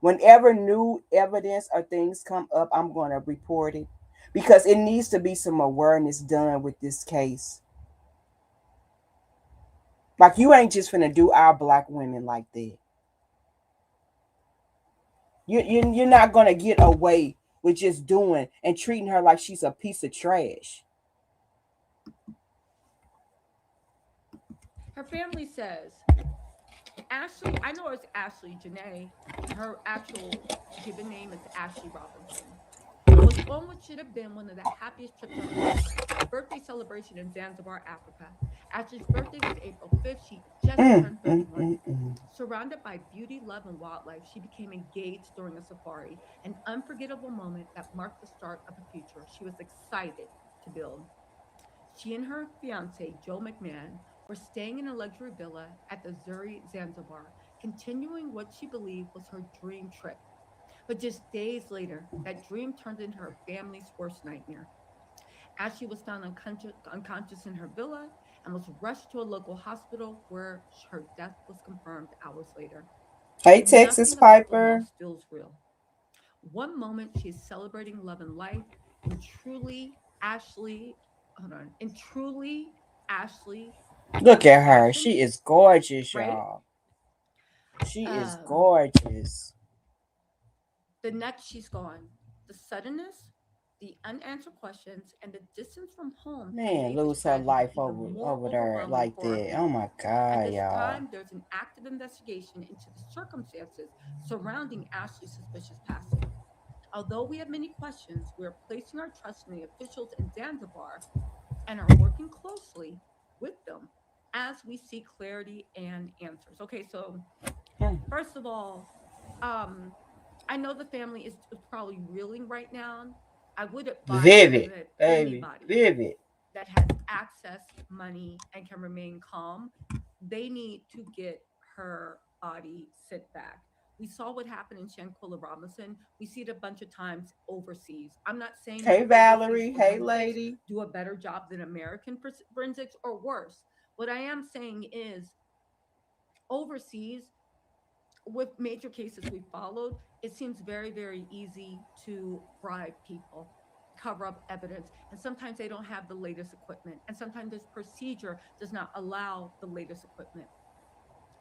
Whenever new evidence or things come up, I'm gonna report it. Because it needs to be some awareness done with this case. Like you ain't just finna do our black women like that. You're not gonna get away with just doing and treating her like she's a piece of trash. Her family says Ashlee, I know it's Ashlee Jenae. Her actual given name is Ashlee Robinson. Was on what should have been one of the happiest trips of her life, a birthday celebration in Zanzibar, Africa. Ashlee's birthday was April 5th. She just Mm, turned mm, 31. mm, mm. Surrounded by beauty, love, and wildlife, she became engaged during a safari, an unforgettable moment that marked the start of a future she was excited to build. She and her fiance, Joe McMahon, were staying in a luxury villa at the Zuri, Zanzibar, continuing what she believed was her dream trip. But just days later, that dream turned into her family's worst nightmare. Ashley was found unconscious in her villa and was rushed to a local hospital where her death was confirmed hours later. Hey, Texas Nothing about the Piper. loss feels real. One moment she's celebrating love and life, and truly Ashley, hold on, and truly Ashley Look at her. fashion, She is gorgeous, right? y'all. She is Um, gorgeous. the next she's gone. The suddenness, the unanswered questions, and the distance from home have Man, made this lose her tragedy life even more over there overwhelming like for our that. Oh family. my At god, this y'all. time, there's an active investigation into the circumstances surrounding Ashley's suspicious passing. Although we have many questions, we are placing our trust in the officials in Zanzibar and are working closely with them as we seek clarity and answers. Okay, so Hmm. first of all, um, I know the family is probably reeling right now. I would advise them Vivid, that baby, anybody vivid. that has access, money, and can remain calm, they need to get her body sent back. We saw what happened in Shanquilla Robinson. We see it a bunch of times overseas. I'm not saying that Hey, overseas Valerie. Hey, forensics lady. do a better job than American forensics or worse. What I am saying is overseas, with major cases we followed, it seems very, very easy to bribe people, cover up evidence, and sometimes they don't have the latest equipment, and sometimes this procedure does not allow the latest equipment.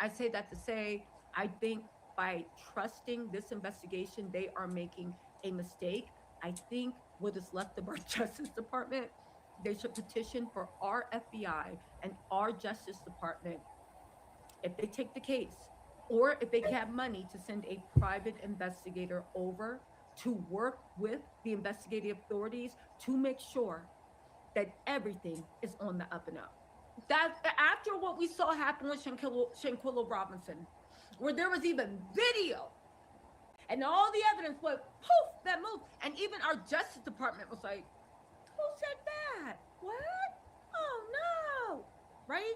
I say that to say, I think by trusting this investigation, they are making a mistake. I think what is left of our Justice Department, they should petition for our FBI and our Justice Department if they take the case or if they have money to send a private investigator over to work with the investigative authorities to make sure that everything is on the up and up. That after what we saw happen with Shanquilla Robinson, where there was even video and all the evidence went poof that moved, and even our Justice Department was like, "Who said that? What? Oh no!" Right?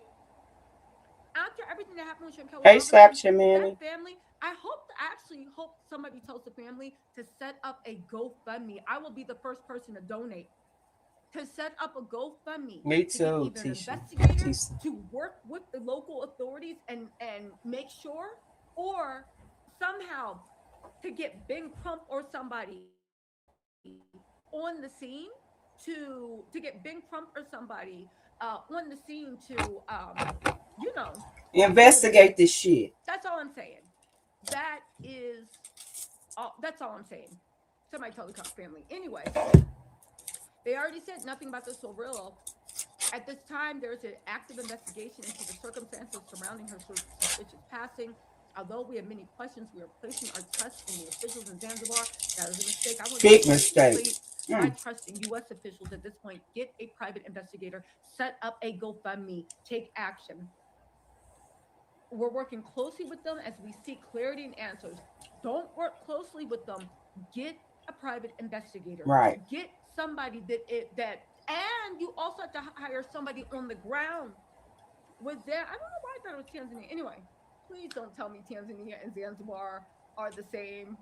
that happened with Chantel Hey, Robinson, Slapshot that Manny. family, I actually hope somebody tells the family to set up a GoFundMe. I will be the first person to donate, to set up a GoFundMe, Me to get too, either an Tisha. investigator Tisha. to work with the local authorities and make sure, or somehow to get Bing Crump or somebody on the scene to get Bing Crump or somebody on the scene to you know deal with this. Investigate this shit. That's all I'm saying. That is all. That's all I'm saying. Somebody tell the family. Anyway, they already said nothing about the Sorilla. At this time, there is an active investigation into the circumstances surrounding her suspicious passing. Although we have many questions, we are placing our trust in the officials in Zanzibar. That is a mistake. I want you Big to please mistake. place my Mm. trust in U.S. officials at this point. Get a private investigator, set up a GoFundMe, take action. We're working closely with them as we seek clarity and answers. Don't work closely with them. Get a private investigator. Right. Get somebody and you also have to hire somebody on the ground with that. I don't know why I thought it was Tanzania. Anyway, please don't tell me Tanzania and Zanzibar are the same.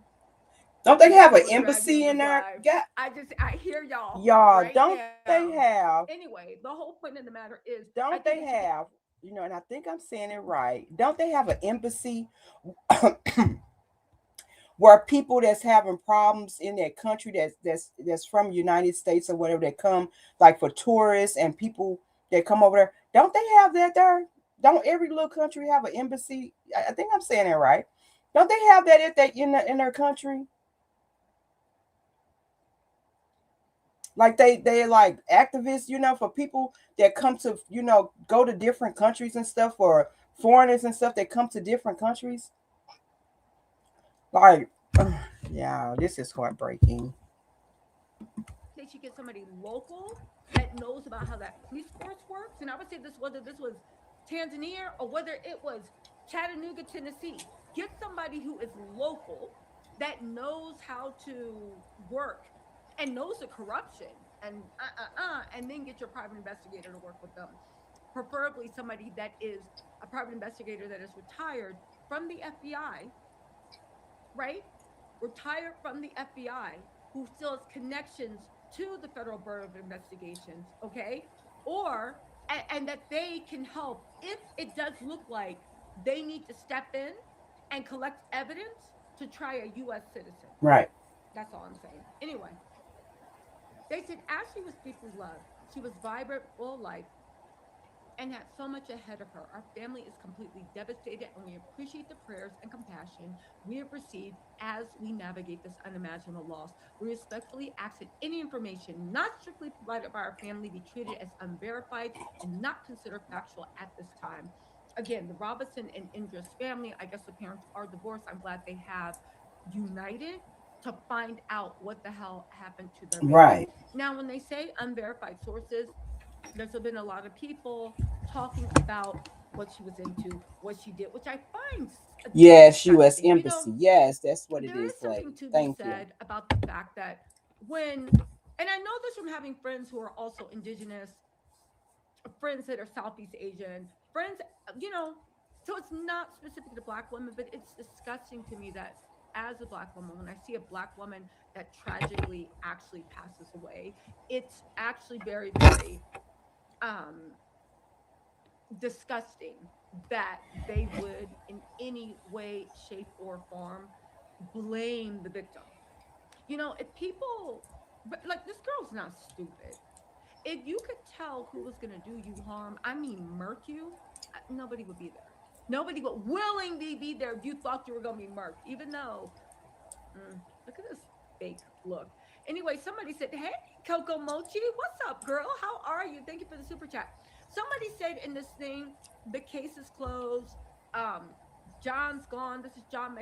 Don't they Y'all have an gonna drag me embassy on in this there? live. Yeah. I hear y'all Y'all, right don't now. they have, Anyway, the whole point of the matter is I don't think they they should get have, and I think I'm saying it right. Don't they have an embassy where people that's having problems in their country that's from United States or whatever that come like for tourists and people that come over there, don't they have that there? Don't every little country have an embassy? I think I'm saying it right. Don't they have that at that in their country? Like they like activists, for people that come to go to different countries and stuff, or foreigners and stuff that come to different countries. Like, yeah, this is heartbreaking. they should get somebody local that knows about how that police force works. And I would say this whether this was Tanzania or whether it was Chattanooga, Tennessee. Get somebody who is local that knows how to work and knows the corruption and then get your private investigator to work with them. Preferably somebody that is a private investigator that is retired from the FBI, right? Retired from the FBI, who still has connections to the Federal Bureau of Investigations, okay? And that they can help if it does look like they need to step in and collect evidence to try a US citizen. Right. That's all I'm saying. Anyway, they said Ashley was deeply loved. She was vibrant, full of life, and had so much ahead of her. Our family is completely devastated, and we appreciate the prayers and compassion we have received as we navigate this unimaginable loss. We respectfully ask that any information not strictly provided by our family be treated as unverified and not considered factual at this time. Again, the Robinson and Indra's family, I guess the parents are divorced. I'm glad they have united to find out what the hell happened to their baby. Right. Now, when they say unverified sources, there's been a lot of people talking about what she was into, what she did, which I find Yes, U.S. disgusting. Embassy. Yes, that's what it There is, is lady. something to be Thank you. said about the fact that when, and I know this from having friends who are also indigenous, friends that are Southeast Asian, friends, you know, so it's not specific to Black women, but it's disgusting to me that as a Black woman, when I see a Black woman that tragically actually passes away, it's actually very, very um disgusting that they would in any way shape or form blame the victim. You know, if people, but like, this girl's not stupid. If you could tell who was going to do you harm, I mean murk you, nobody would be there. Nobody would willingly be there if you thought you were going to be murked, even though look at this fake look. Anyway, somebody said, "Hey, Coco Mochi, what's up, girl? How are you? Thank you for the super chat." Somebody said in this thing, the case is closed. Um, John's gone. This is John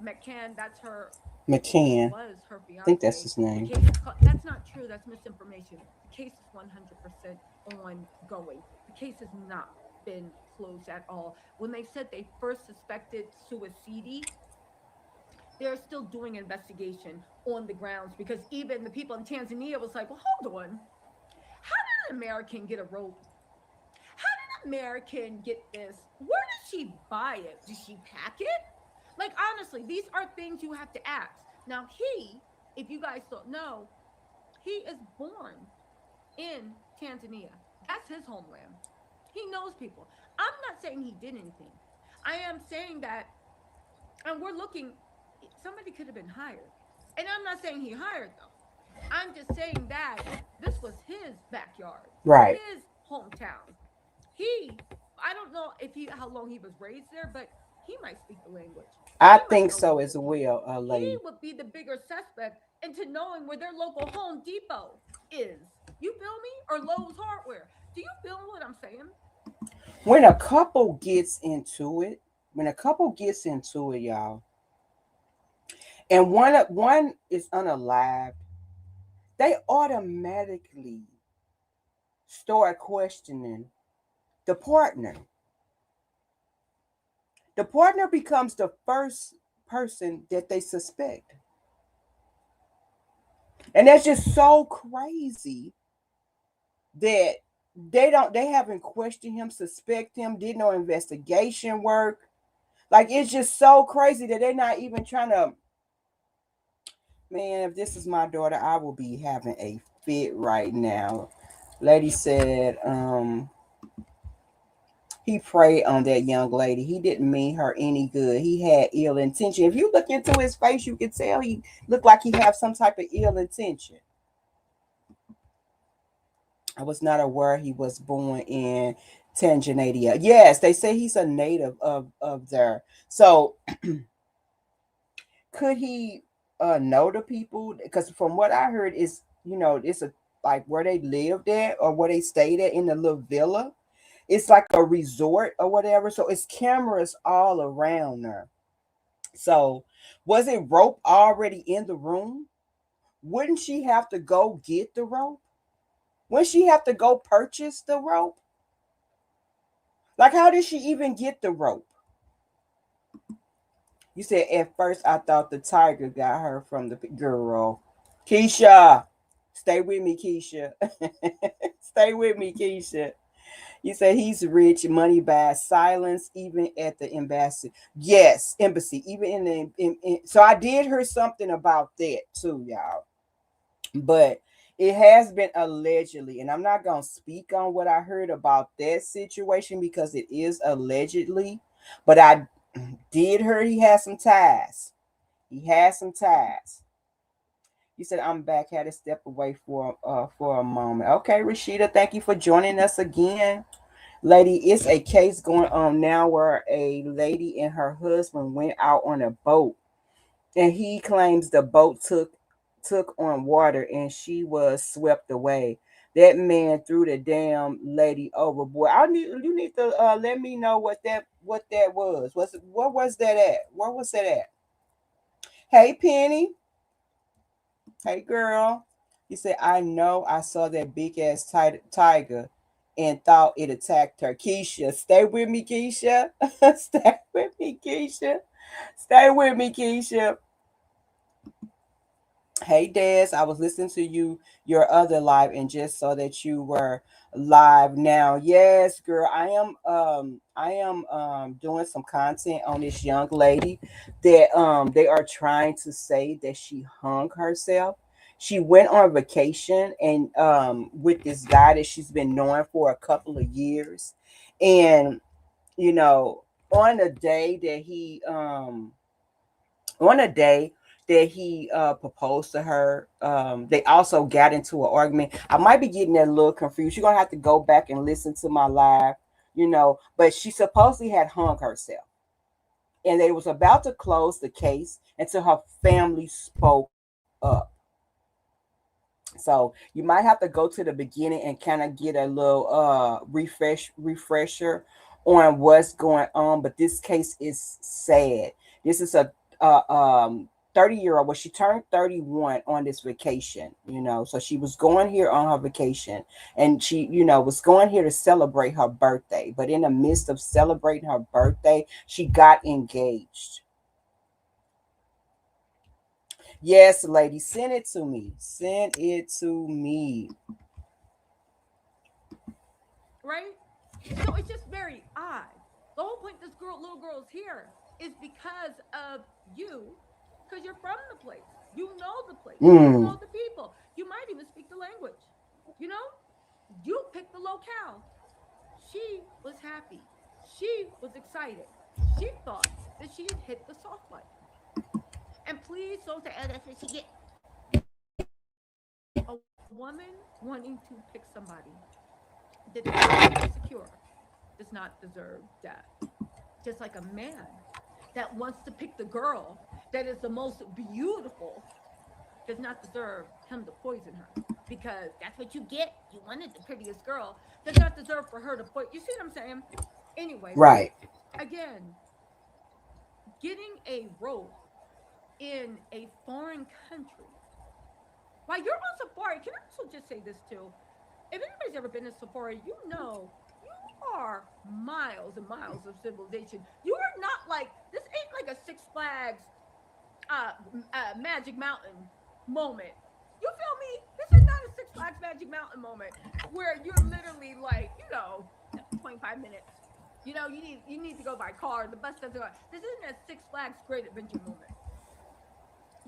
McCann. That's her. Well, McCann. was her I think that's fiance. his The name. case is closed. That's not true. That's misinformation. The case is 100% ongoing. The case has not been closed at all. When they said they first suspected suicide, they're still doing an investigation on the grounds because even the people in Tanzania was like, well, hold on. How did an American get a rope? How did an American get this? Where did she buy it? Did she pack it? Like, honestly, these are things you have to ask. Now, if you guys don't know, he is born in Tanzania. That's his homeland. He knows people. I'm not saying he did anything. I am saying that, and we're looking, somebody could have been hired. And I'm not saying he hired them. I'm just saying that this was his backyard, Right. his hometown. He, I don't know if he how long he was raised there, but he might speak the language. I He might think know the so as local. well, He lady. would be the bigger suspect into knowing where their local Home Depot is. You feel me? Or Lowe's Hardware. Do you feel what I'm saying? When a couple gets into it, when a couple gets into it, y'all, and one is unalived, they automatically start questioning the partner. The partner becomes the first person that they suspect. And that's just so crazy that they haven't questioned him, suspect him, did no investigation work. Like it's just so crazy that they're not even trying to. Man, if this is my daughter, I will be having a fit right now. Lady said, he preyed on that young lady. He didn't mean her any good. He had ill intention. If you look into his face, you can tell he looked like he had some type of ill intention. I was not aware he was born in Tanzania. Yes, they say he's a native of there. So could he know the people? Because from what I heard is, it's a like where they lived at or where they stayed at in the little villa. It's like a resort or whatever. So it's cameras all around there. So was it rope already in the room? Wouldn't she have to go get the rope? Wouldn't she have to go purchase the rope? Like, how did she even get the rope? You said at first I thought the tiger got her from the girl. Keisha, stay with me, Keisha. Stay with me, Keisha. You said he's rich, money buys silence, even at the embassy. Yes, embassy, even in the. So I did hear something about that too, y'all. But it has been allegedly, and I'm not gonna speak on what I heard about that situation because it is allegedly. But I did hear he has some ties. He has some ties. You said I'm back. Had to step away for a moment. Okay, Rashida, thank you for joining us again. Lady, it's a case going on now where a lady and her husband went out on a boat, and he claims the boat took on water and she was swept away. That man threw the damn lady overboard. You need to let me know what that was. What was that at? Where was that at? Hey Penny, hey girl. You said I know I saw that big ass tiger and thought it attacked her. Keisha, stay with me, Keisha. Stay with me, Keisha. Stay with me, Keisha. Hey Des, I was listening to your other live and just saw that you were live now. Yes, girl, I am doing some content on this young lady that they are trying to say that she hung herself. She went on vacation and with this guy that she's been knowing for a couple of years. And you know, on a day that he on a day that he proposed to her. They also got into an argument. I might be getting that a little confused. You're gonna have to go back and listen to my live, But she supposedly had hung herself, and they was about to close the case until her family spoke up. So you might have to go to the beginning and kind of get a little refresher on what's going on. But this case is sad. This is a 30-year-old. Well, she turned 31 on this vacation. So she was going here on her vacation, and she was going here to celebrate her birthday. But in the midst of celebrating her birthday, she got engaged. Yes, lady, send it to me. Send it to me. Right? So it's just very odd. The whole point this little girl is here is because of you, because you're from the place. You know the place. You Mm. know the people. You might even speak the language. You know, you picked the locale. She was happy. She was excited. She thought that she had hit the soft life. And please don't say, oh, that's what she get. A woman wanting to pick somebody that is not secure does not deserve death. Just like a man that wants to pick the girl that is the most beautiful does not deserve him to poison her because that's what you get. You wanted the prettiest girl. Does not deserve for her to poison. You see what I'm saying? Anyway, Right. again, getting a rope in a foreign country while you're on safari. Can I also just say this too? If anybody's ever been to safari, you know you are miles and miles of civilization. You are not like this. Ain't like a Six Flags Magic Mountain moment. You feel me? This is not a Six Flags Magic Mountain moment where you're literally like, 25 minutes. You need to go by car. The bus doesn't go. This isn't a Six Flags Great Adventure moment.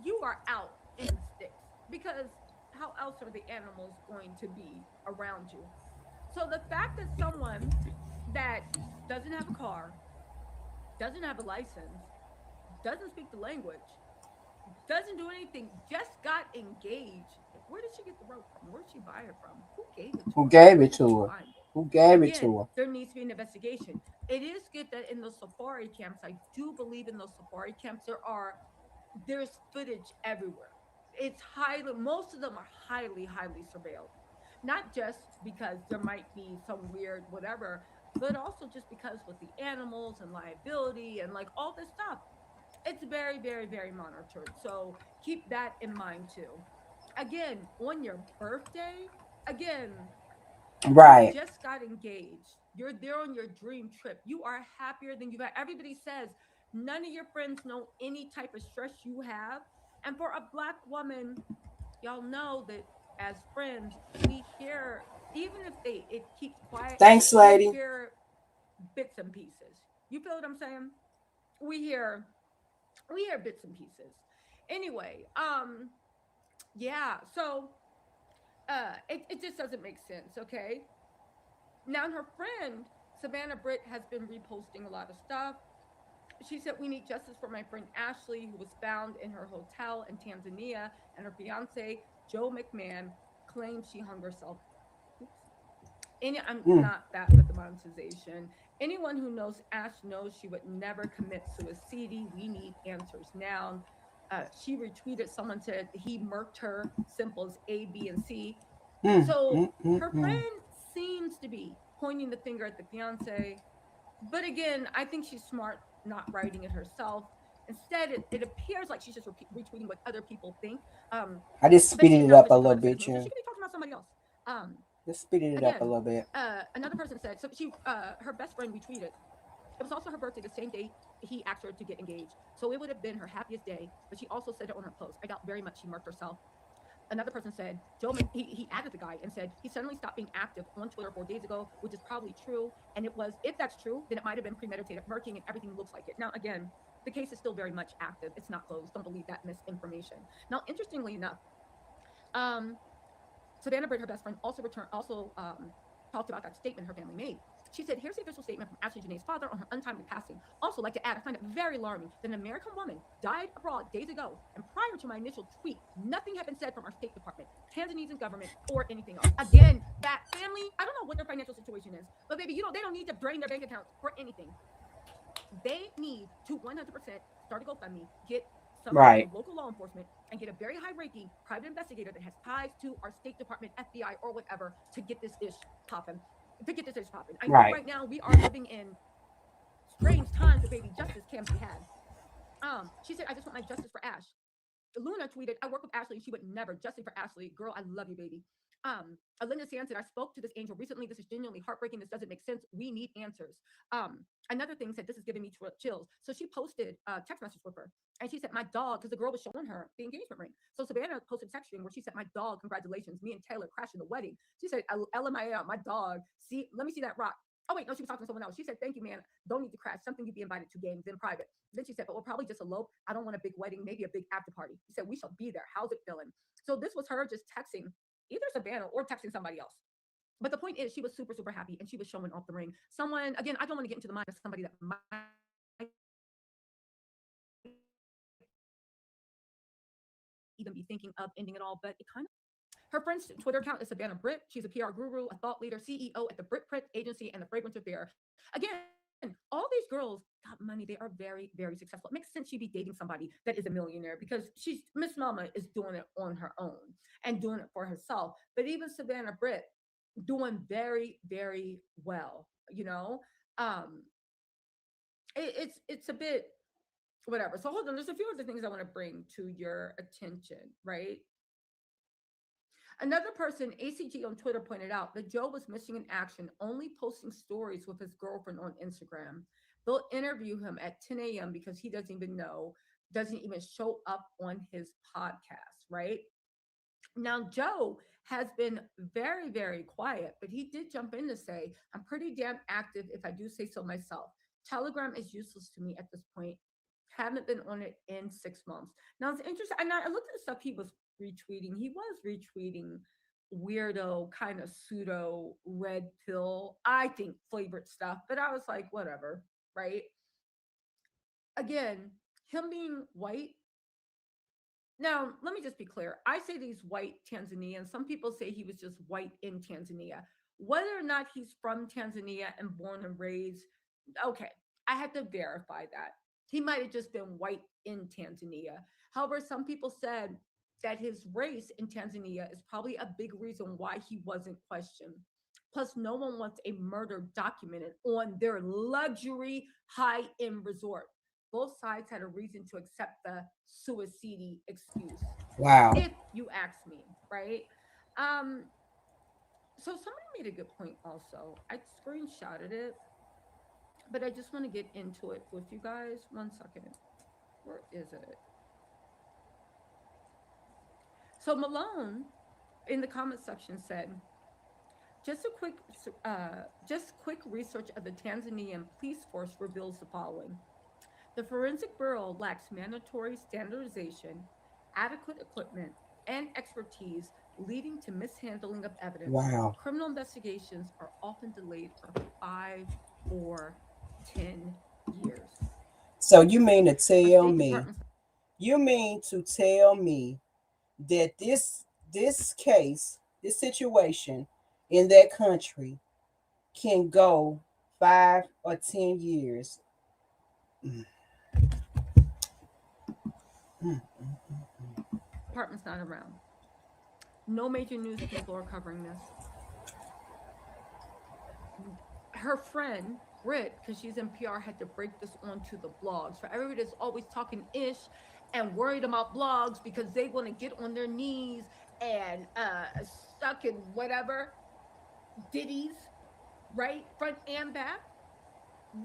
You are out in the sticks because how else are the animals going to be around you? So the fact that someone that doesn't have a car, doesn't have a license, doesn't speak the language, doesn't do anything, just got engaged. Where did she get the rope from? Where did she buy it from? Who gave it to Who her? gave Where it did she to her? find it? Who gave it Again, to her? there needs to be an investigation. It is good that in the safari camps, I do believe in those safari camps, there's footage everywhere. It's highly, most of them are highly, highly surveilled. Not just because there might be some weird whatever, but also just because with the animals and liability and like all this stuff, it's very, very, very monitored. So keep that in mind too. Again, on your birthday, again, you Right. just got engaged. You're there on your dream trip. You are happier than you've had. Everybody says none of your friends know any type of stress you have. And for a black woman, y'all know that as friends, we hear, even if it keeps quiet, Thanks, we lady. hear bits and pieces. You feel what I'm saying? We hear we hear bits and pieces. Anyway, yeah, so it just doesn't make sense, okay? Now her friend Savannah Britt has been reposting a lot of stuff. She said, "We need justice for my friend Ashley, who was found in her hotel in Tanzania, and her fiance, Joe McMahon, claims she hung herself." Oops. I'm Mm. not that with the monetization. Anyone who knows Ash knows she would never commit suicide. We need answers now. She retweeted, someone said he murked her, simple as A, B, and C. Mm. So Mm. Mm. her Mm. friend seems to be pointing the finger at the fiance. But again, I think she's smart not writing it herself. Instead, it appears like she's just retweeting what other people think. I just But she speeded it up acknowledged a she knew little how to say bit, this move, so you. she could be talking about somebody else. Um, Just speeded it up a Again, little bit. another person said, so her best friend retweeted. It was also her birthday, the same day he asked her to get engaged. So it would have been her happiest day. But she also said it on her post. I doubt very much she marked herself. Another person said, he added the guy and said he suddenly stopped being active on Twitter 4 days ago, which is probably true. And it was, if that's true, then it might have been premeditated murking and everything looks like it. Now, again, the case is still very much active. It's not closed. Don't believe that misinformation. Now, interestingly enough, um, Savannah Britt, her best friend, also talked about that statement her family made. She said, "Here's the official statement from Ashlee Jenae's father on her untimely passing. Also, like to add, I find it very alarming that an American woman died abroad days ago, and prior to my initial tweet, nothing had been said from our State Department, Tanzanian government, or anything else." Again, that family, I don't know what their financial situation is, but baby, they don't need to drain their bank accounts for anything. They need to 100% start a GoFundMe, get somebody Right. from local law enforcement, and get a very high ranking private investigator that has ties to our State Department, FBI, or whatever to get this ish popping. To get this ish popping. I know Right. right now we are living in strange times where baby justice can be had. She said, "I just want my justice for Ash." Luna tweeted, "I work with Ashley. She would never. Justice for Ashley. Girl, I love you, baby." Alinda Sand said, "I spoke to this angel recently. This is genuinely heartbreaking. This doesn't make sense. We need answers." Another thing said, "This is giving me chills." So she posted a text message with her. And she said, "My dog," because the girl was showing her the engagement ring. So Savannah posted a text string where she said, "My dog, congratulations. Me and Taylor crashing the wedding." She said, "LMIL, my dog. See, let me see that rock." Oh wait, no, she was talking to someone else. She said, "Thank you, man. Don't need to crash. Something you'd be invited to games in private." Then she said, "But we'll probably just elope. I don't want a big wedding, maybe a big after party." She said, "We shall be there. How's it feeling?" So this was her just texting either Savannah or texting somebody else. But the point is, she was super, super happy and she was showing off the ring. Someone, again, I don't want to get into the mind of somebody that might even be thinking of ending it all, but it kind of makes sense. Her friend's Twitter account is Savannah Britt. She's a PR guru, a thought leader, CEO at the Brit Print Agency and the Fragrance Affair. Again, all these girls got money. They are very, very successful. It makes sense she'd be dating somebody that is a millionaire because she's Miss Mama is doing it on her own and doing it for herself. But even Savannah Britt doing very, very well, Um, it's a bit whatever. So hold on, there's a few other things I want to bring to your attention, right? Another person, ACG on Twitter, pointed out that Joe was missing in action, only posting stories with his girlfriend on Instagram. They'll interview him at 10 a.m. because he doesn't even show up on his podcast, right? Now, Joe has been very, very quiet, but he did jump in to say, "I'm pretty damn active if I do say so myself. Telegram is useless to me at this point. Haven't been on it in 6 months." Now, it's interesting. And I looked at the stuff he was retweeting. He was retweeting weirdo, kind of pseudo red pill, I think, flavored stuff. But I was like, whatever, right? Again, him being white. Now, let me just be clear. I say these white Tanzanians. Some people say he was just white in Tanzania. Whether or not he's from Tanzania and born and raised, okay, I had to verify that. He might have just been white in Tanzania. However, some people said that his race in Tanzania is probably a big reason why he wasn't questioned. Plus, no one wants a murder documented on their luxury high end resort. Both sides had a reason to accept the suicide excuse, Wow. if you ask me, right? Um, so somebody made a good point also. I screenshotted it, but I just want to get into it with you guys. One second. Where is it? So Malone in the comment section said, just a quick, just quick research of the Tanzanian police force reveals the following. The Forensic Bureau lacks mandatory standardization, adequate equipment, and expertise, leading to mishandling of evidence. Wow. Criminal investigations are often delayed for 5 or 10 years. So you mean to A tell State me, Department. you mean to tell me that this case, this situation in that country can go 5 or 10 years? Mm, mm, Department's not around. No major news people are covering this. Her friend Britt, because she's in PR, had to break this onto the blogs. For everybody that's always talking ish and worried about blogs because they want to get on their knees and stuck in whatever ditties, right, front and back.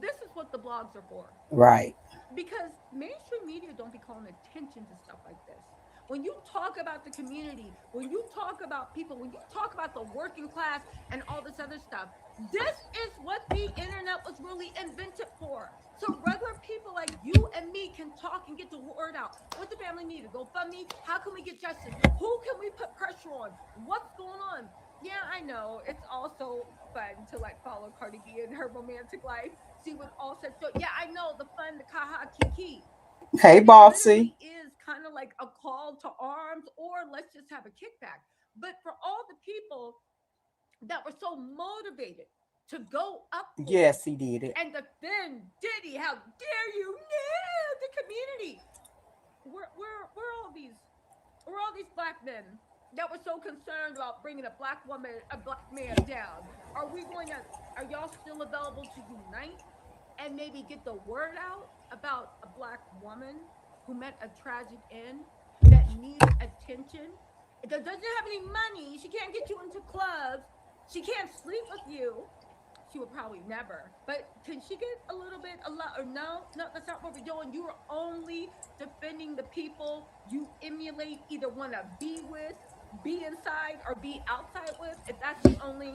This is what the blogs are for, right. because mainstream media don't be calling attention to stuff like this. When you talk about the community, when you talk about people, when you talk about the working class and all this other stuff, this is what the internet was really invented for. So regular people like you and me can talk and get the word out. What the family need? A GoFundMe? How can we get justice? Who can we put pressure on? What's going on? Yeah, I know. It's also fun to like follow Cardi B and her romantic life, see what all said. So yeah, I know the fun, the kaha kiki, Hey, but it bossy. literally is kind of like a call to arms, or let's just have a kickback. But for all the people that were so motivated to go up for Yes, he did it. and defend Diddy, how dare you? No, the community. We're all these black men that were so concerned about bringing a black woman, a black man down. Are we going to? Are y'all still available to unite and maybe get the word out about a black woman who met a tragic end that needs attention? That doesn't have any money. She can't get you into clubs. She can't sleep with you. She would probably never. But can she get a little bit, a lot, or no? No, that's not what we're doing. You are only defending the people you emulate, either want to be with, be inside, or be outside with. If that's the only.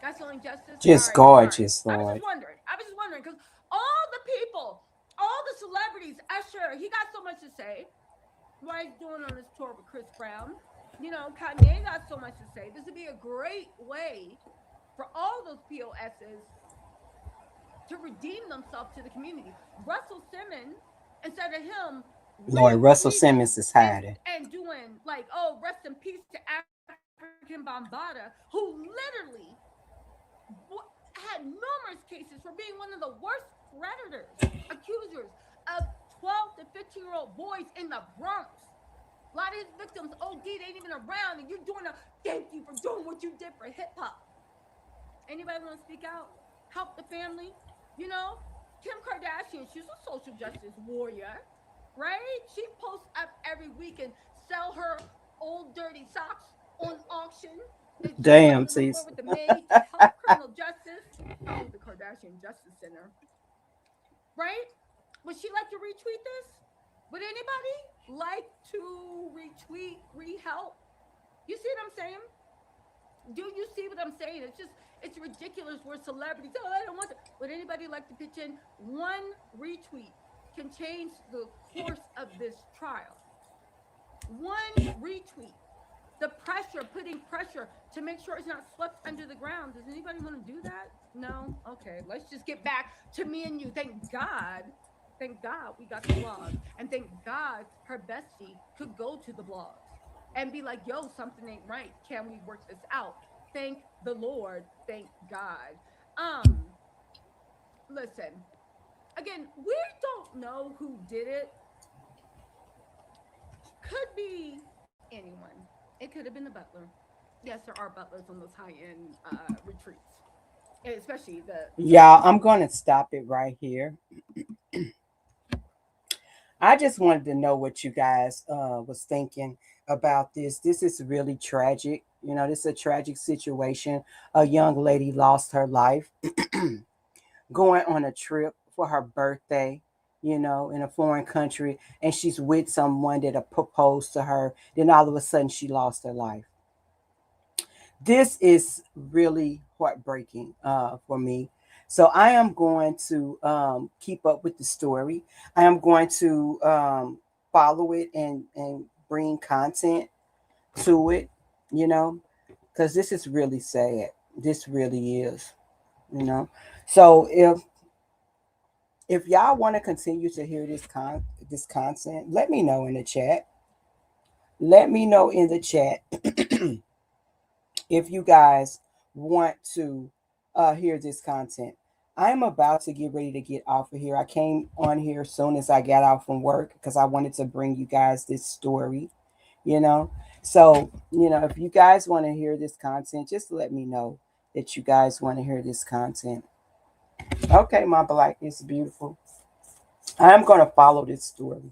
That's the only justice. All Just right, fine. gorgeous, I was just Lord. wondering. I was just wondering because all the people, all the celebrities, Usher, he got so much to say. What he's doing on this tour with Chris Brown. Kanye got so much to say. This would be a great way for all those POSs to redeem themselves to the community. Russell Simmons, instead of him Lord, Russell retweeting Simmons is and hiding. and doing like, oh, rest in peace to African Bambaataa, who literally had numerous cases for being one of the worst predators, accusers of 12 to 15-year-old boys in the Bronx. A lot of his victims OD, they ain't even around, and you're doing a thank you for doing what you did for hip hop. Anybody want to speak out? Help the family? You know, Kim Kardashian, she's a social justice warrior, right? She posts up every week and sell her old dirty socks on auction and she wipe Damn, them on the floor sis. with the maid to help criminal justice. Oh, the Kardashian Justice Center, right? Would she like to retweet this? Would anybody like to retweet, re-help? You see what I'm saying? Do you see what I'm saying? It's ridiculous. We're celebrities. Oh, I don't want to. Would anybody like to pitch in? One retweet can change the course of this trial. One retweet. The pressure, putting pressure to make sure it's not swept under the ground. Does anybody want to do that? No? Okay, let's just get back to me and you. Thank God we got the blogs. And thank God her bestie could go to the blogs and be like, yo, something ain't right. Can we work this out? Thank the Lord. Thank God. Um, Listen, again, we don't know who did it. Could be anyone. It could have been the butler. Yes, there are butlers on those high-end retreats, and especially the Y'all, I'm going to stop it right here. I just wanted to know what you guys was thinking about this. This is really tragic. You know, this is a tragic situation. A young lady lost her life going on a trip for her birthday, you know, in a foreign country, and she's with someone that proposed to her. Then all of a sudden, she lost her life. This is really heartbreaking for me. So I am going to keep up with the story. I am going to follow it and bring content to it, you know, because this is really sad. This really is, you know. So if y'all want to continue to hear this content, let me know in the chat. Let me know in the chat if you guys want to hear this content. I'm about to get ready to get off of here. I came on here as soon as I got off from work because I wanted to bring you guys this story, you know. So, you know, if you guys want to hear this content, just let me know that you guys want to hear this content. Okay, my black is beautiful. I'm going to follow this story.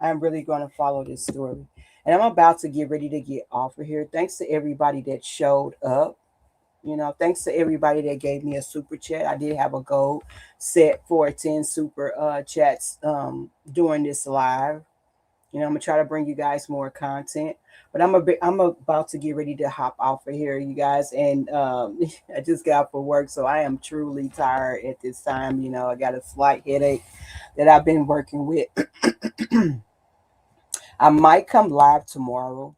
I'm really going to follow this story. And I'm about to get ready to get off of here. Thanks to everybody that showed up. You know, thanks to everybody that gave me a super chat. I did have a goal set for 10 super chats during this live. You know, I'm gonna try to bring you guys more content, but I'm about to get ready to hop off of here, you guys. And I just got off for work, so I am truly tired at this time. You know, I got a slight headache that I've been working with. I might come live tomorrow.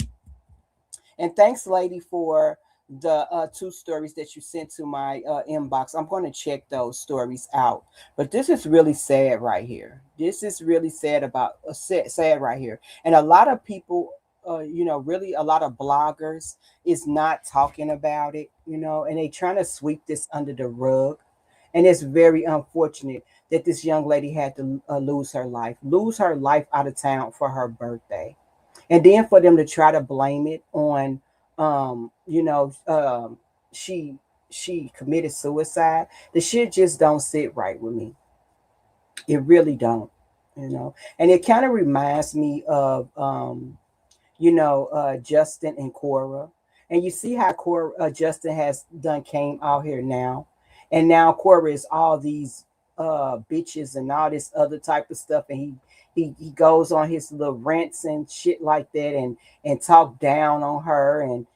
And thanks, lady, for the two stories that you sent to my inbox. I'm going to check those stories out. But this is really sad right here. This is really sad about sad right here. And a lot of people, you know, really a lot of bloggers is not talking about it, you know, and they trying to sweep this under the rug. And it's very unfortunate that this young lady had to lose her life out of town for her birthday, and then for them to try to blame it on you know she committed suicide. The shit just don't sit right with me. It really don't, you know. And it kind of reminds me of Justin and Cora. And you see how Cora Justin has done came out here now, and now Cora is all these bitches and all this other type of stuff, and he goes on his little rants and shit like that, and talk down on her, and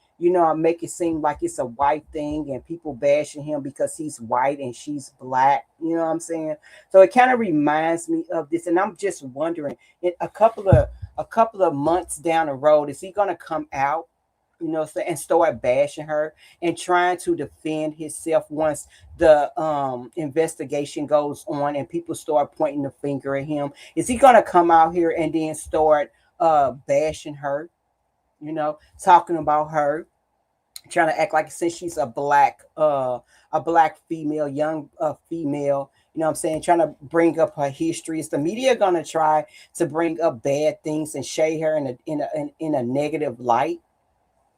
make it seem like it's a white thing and people bashing him because he's white and she's black. You know what I'm saying? So it kind of reminds me of this, and I'm just wondering, in a couple of months down the road, is he gonna come out? And start bashing her and trying to defend himself once the investigation goes on and people start pointing the finger at him. Is he gonna come out here and then start bashing her? Talking about her, trying to act like since she's a black female, young female, what I'm saying, trying to bring up her history. Is the media gonna try to bring up bad things and shade her in a negative light?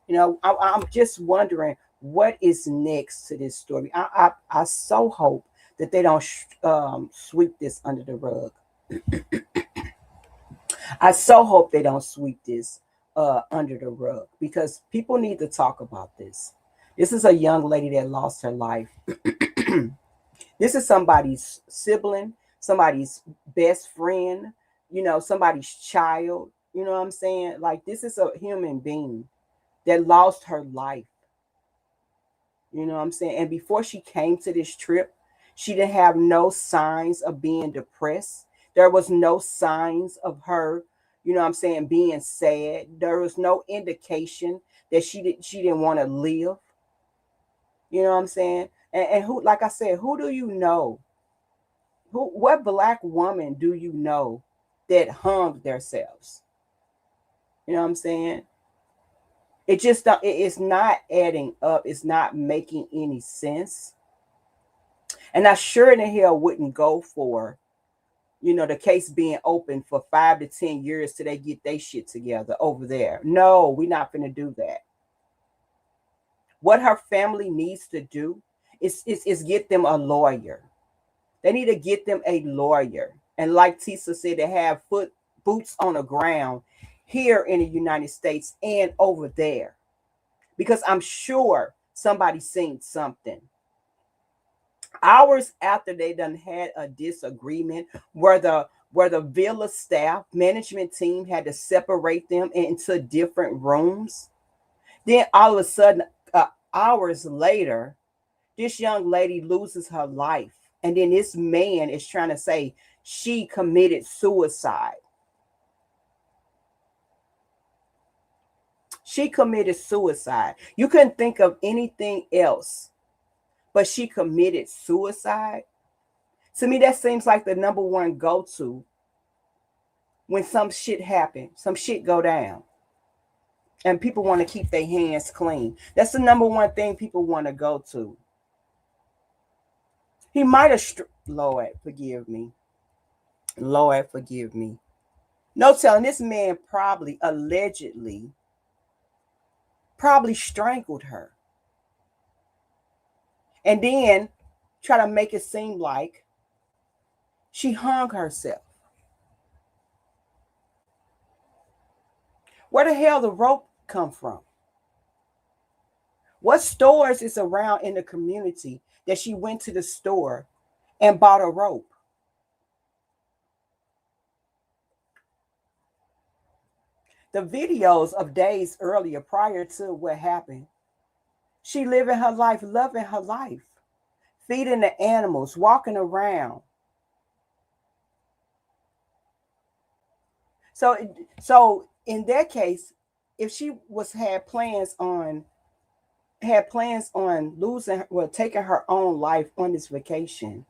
I'm just wondering what is next to this story. I so hope that they don't sweep this under the rug. I so hope they don't sweep this under the rug, because people need to talk about this. This is a young lady that lost her life. This is somebody's sibling, somebody's best friend, somebody's child. You know what I'm saying? Like, this is a human being that lost her life. You know what I'm saying? And before she came to this trip, she didn't have no signs of being depressed. There was no signs of her, what I'm saying, being sad. There was no indication that she didn't want to live. You know what I'm saying? And who, like I said, who do you know? What black woman do you know that hung themselves? You know what I'm saying? It just don't, it's not adding up. It's not making any sense. And I sure in the hell wouldn't go for, the case being open for 5 to 10 years till they get their shit together over there. No, we're not gonna do that. What her family needs to do is get them a lawyer. They need to get them a lawyer. And like Tisa said, they have boots on the ground here in the United States and over there. Because I'm sure somebody seen something. Hours after they done had a disagreement where the villa staff management team had to separate them into different rooms, then all of a sudden, hours later, this young lady loses her life. And then this man is trying to say she committed suicide. She committed suicide. You couldn't think of anything else, but she committed suicide. To me, that seems like the number one go to when some shit happen, some shit go down, and people want to keep their hands clean. That's the number one thing people want to go to. He might have, Lord, forgive me. Lord, forgive me. No telling, this man probably, allegedly, probably strangled her. And then try to make it seem like she hung herself. Where the hell the rope come from? What stores is around in the community that she went to the store and bought a rope? The videos of days earlier, prior to what happened, she living her life, loving her life, feeding the animals, walking around. So, so in that case, if she was had plans on losing, well, taking her own life on this vacation.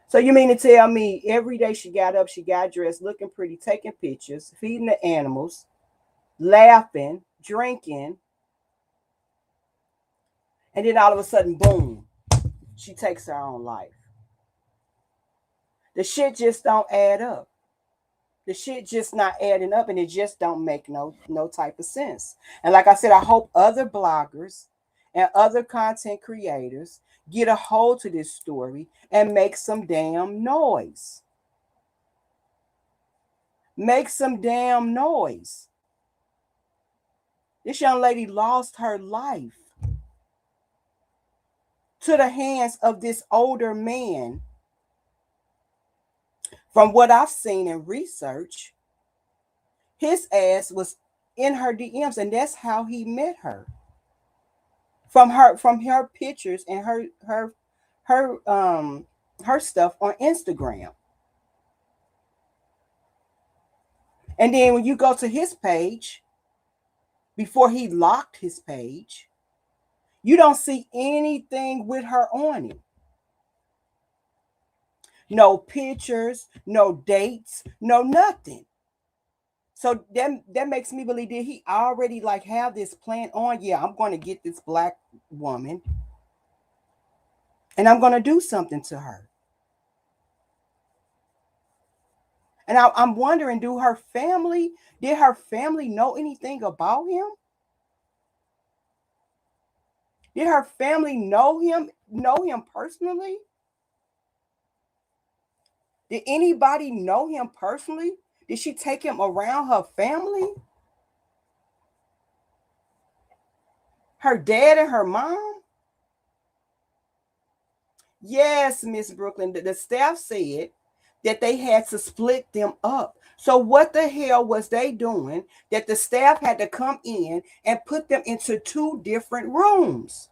So you mean to tell me every day she got up, she got dressed, looking pretty, taking pictures, feeding the animals, laughing, drinking, and then all of a sudden, boom, she takes her own life. The shit just don't add up. The shit just not adding up, and it just don't make no type of sense. And like I said, I hope other bloggers and other content creators get a hold to this story and make some damn noise. Make some damn noise. This young lady lost her life to the hands of this older man. From what I've seen in research, his ass was in her DMs, and that's how he met her. From her pictures and her her stuff on Instagram. And then when you go to his page, before he locked his page, you don't see anything with her on it. No pictures, no dates, no nothing. So that makes me believe that he already like have this plan on. Yeah, I'm going to get this black woman and I'm going to do something to her. And I'm wondering, did her family know anything about him? Did her family know him personally? Did anybody know him personally? Did she take him around her family? Her dad and her mom? Yes, Miss Brooklyn. The staff said that they had to split them up. So what the hell was they doing that the staff had to come in and put them into two different rooms?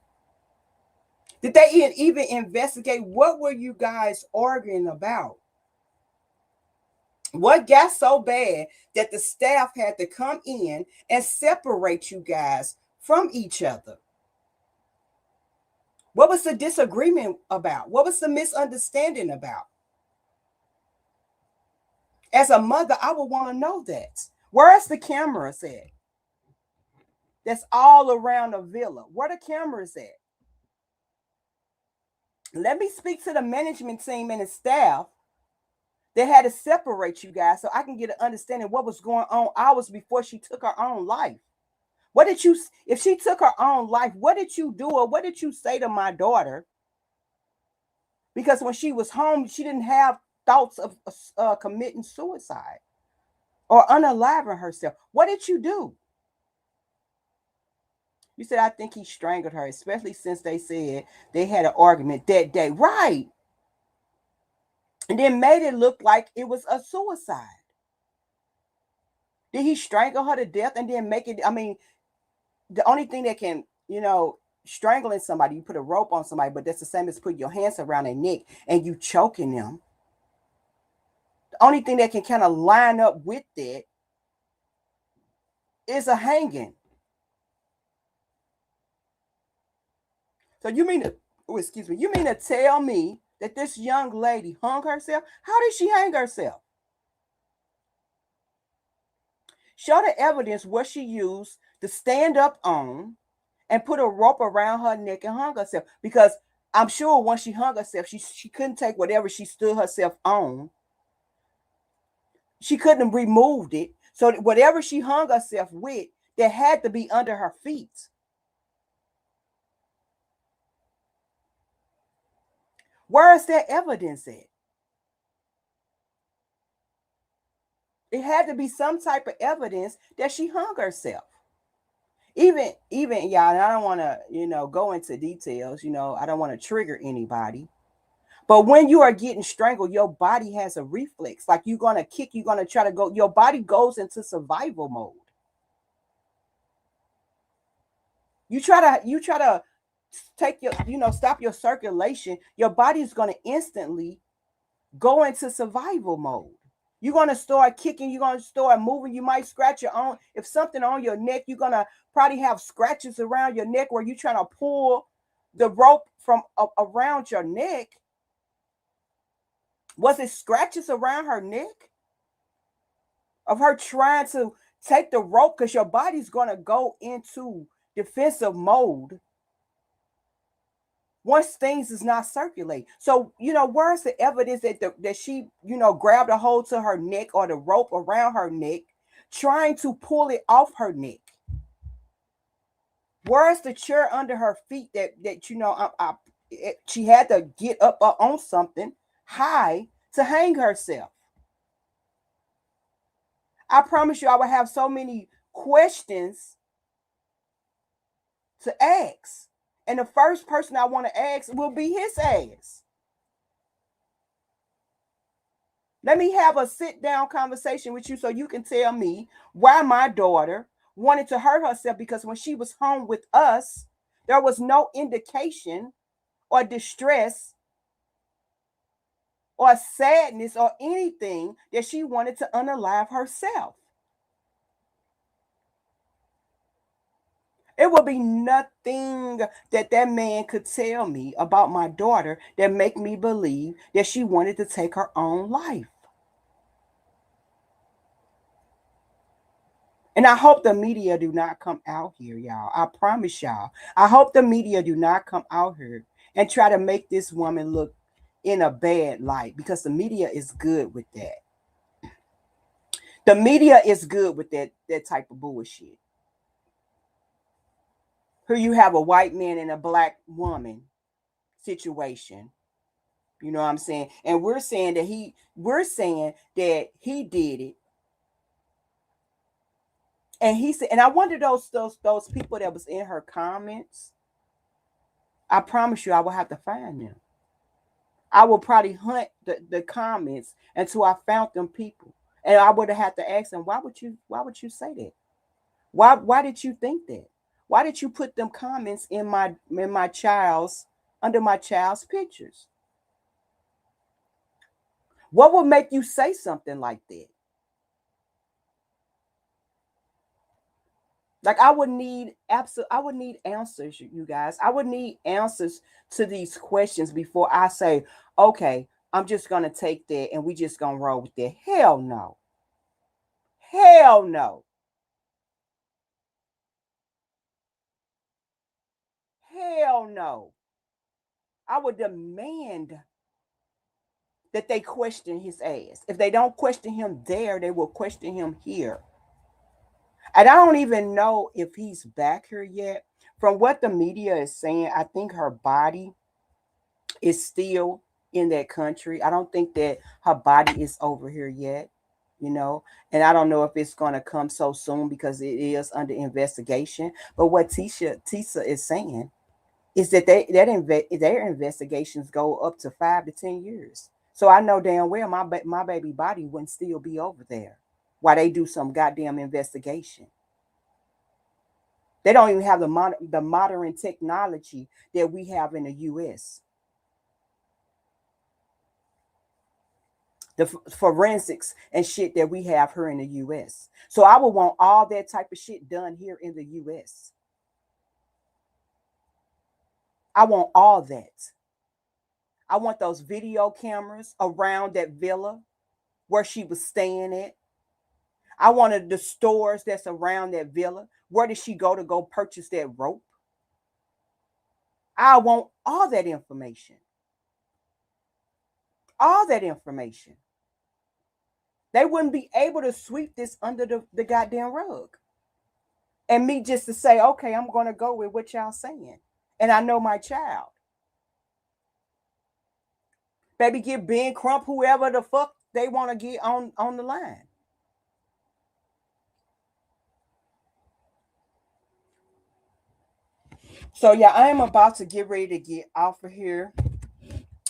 Did they even investigate what were you guys arguing about? What got so bad that the staff had to come in and separate you guys from each other? What was the disagreement about? What was the misunderstanding about? As a mother, I would want to know that. Where's the cameras at? That's all around the villa. Where the cameras at? Let me speak to the management team and the staff that had to separate you guys so I can get an understanding what was going on hours before she took her own life. What did you, if she took her own life, what did you do or what did you say to my daughter? Because when she was home, she didn't have thoughts of committing suicide or unaliving herself. What did you do? You said, I think he strangled her, especially since they said they had an argument that day. Right. And then made it look like it was a suicide. Did he strangle her to death and then make it? I mean, the only thing that can, strangling somebody, you put a rope on somebody, but that's the same as putting your hands around their neck and you choking them. The only thing that can kind of line up with that is a hanging. So you mean to, you mean to tell me that this young lady hung herself? How did she hang herself? Show the evidence what she used to stand up on and put a rope around her neck and hung herself. Because I'm sure once she hung herself, she couldn't take whatever she stood herself on. She couldn't have removed it. So whatever she hung herself with, that had to be under her feet. Where is that evidence at? It had to be some type of evidence that she hung herself. Even y'all, and I don't want to, go into details, I don't want to trigger anybody. But when you are getting strangled, your body has a reflex. Like you're going to kick, you're going to try to go, your body goes into survival mode. You try to take your, stop your circulation, your body is going to instantly go into survival mode. You're going to start kicking, you're going to start moving, you might scratch your own, if something on your neck, you're going to probably have scratches around your neck where you're trying to pull the rope from around your neck. Was it scratches around her neck of her trying to take the rope? Because your body's going to go into defensive mode once things is not circulating. So, where's the evidence that she, grabbed a hold to her neck or the rope around her neck, trying to pull it off her neck? Where's the chair under her feet that she had to get up on something high to hang herself? I promise you, I would have so many questions to ask. And the first person I want to ask will be his ass. Let me have a sit down conversation with you so you can tell me why my daughter wanted to hurt herself because when she was home with us, there was no indication or distress or sadness or anything that she wanted to unalive herself. It would be nothing that that man could tell me about my daughter that make me believe that she wanted to take her own life. And I hope the media do not come out here, y'all. I promise y'all. I hope the media do not come out here and try to make this woman look in a bad light, because the media is good with that. The media is good with that type of bullshit. Here you have a white man and a black woman situation. You know what I'm saying? And we're saying that he did it. And he said, and I wonder those people that was in her comments. I promise you, I will have to find them. I will probably hunt the comments until I found them people. And I would have had to ask them, why would you say that? Why did you think that? Why did you put them comments in my child's under my child's pictures? What would make you say something like that? Like I would need answers, you guys. I would need answers to these questions before I say, okay, I'm just gonna take that and we just gonna roll with that. Hell no. Hell no. Hell no. I would demand that they question his ass. If they don't question him there, they will question him here. And I don't even know if he's back here yet. From what the media is saying, I think her body is still in that country. I don't think that her body is over here yet, you know. And I don't know if it's going to come so soon because it is under investigation. But what Tisa is saying is that their investigations go up to 5 to 10 years. So I know damn well my baby body wouldn't still be over there while they do some goddamn investigation. They don't even have the modern technology that we have in the U.S. The forensics and shit that we have here in the US. So I would want all that type of shit done here in the US. I want all that. I want those video cameras around that villa where she was staying at. I wanted the stores that's around that villa. Where did she go purchase that rope? I want all that information. All that information. They wouldn't be able to sweep this under the goddamn rug. And me just to say, okay, I'm going to go with what y'all saying. And I know my child. Baby, get Ben Crump, whoever the fuck they want to get on the line. So yeah, I am about to get ready to get off of here.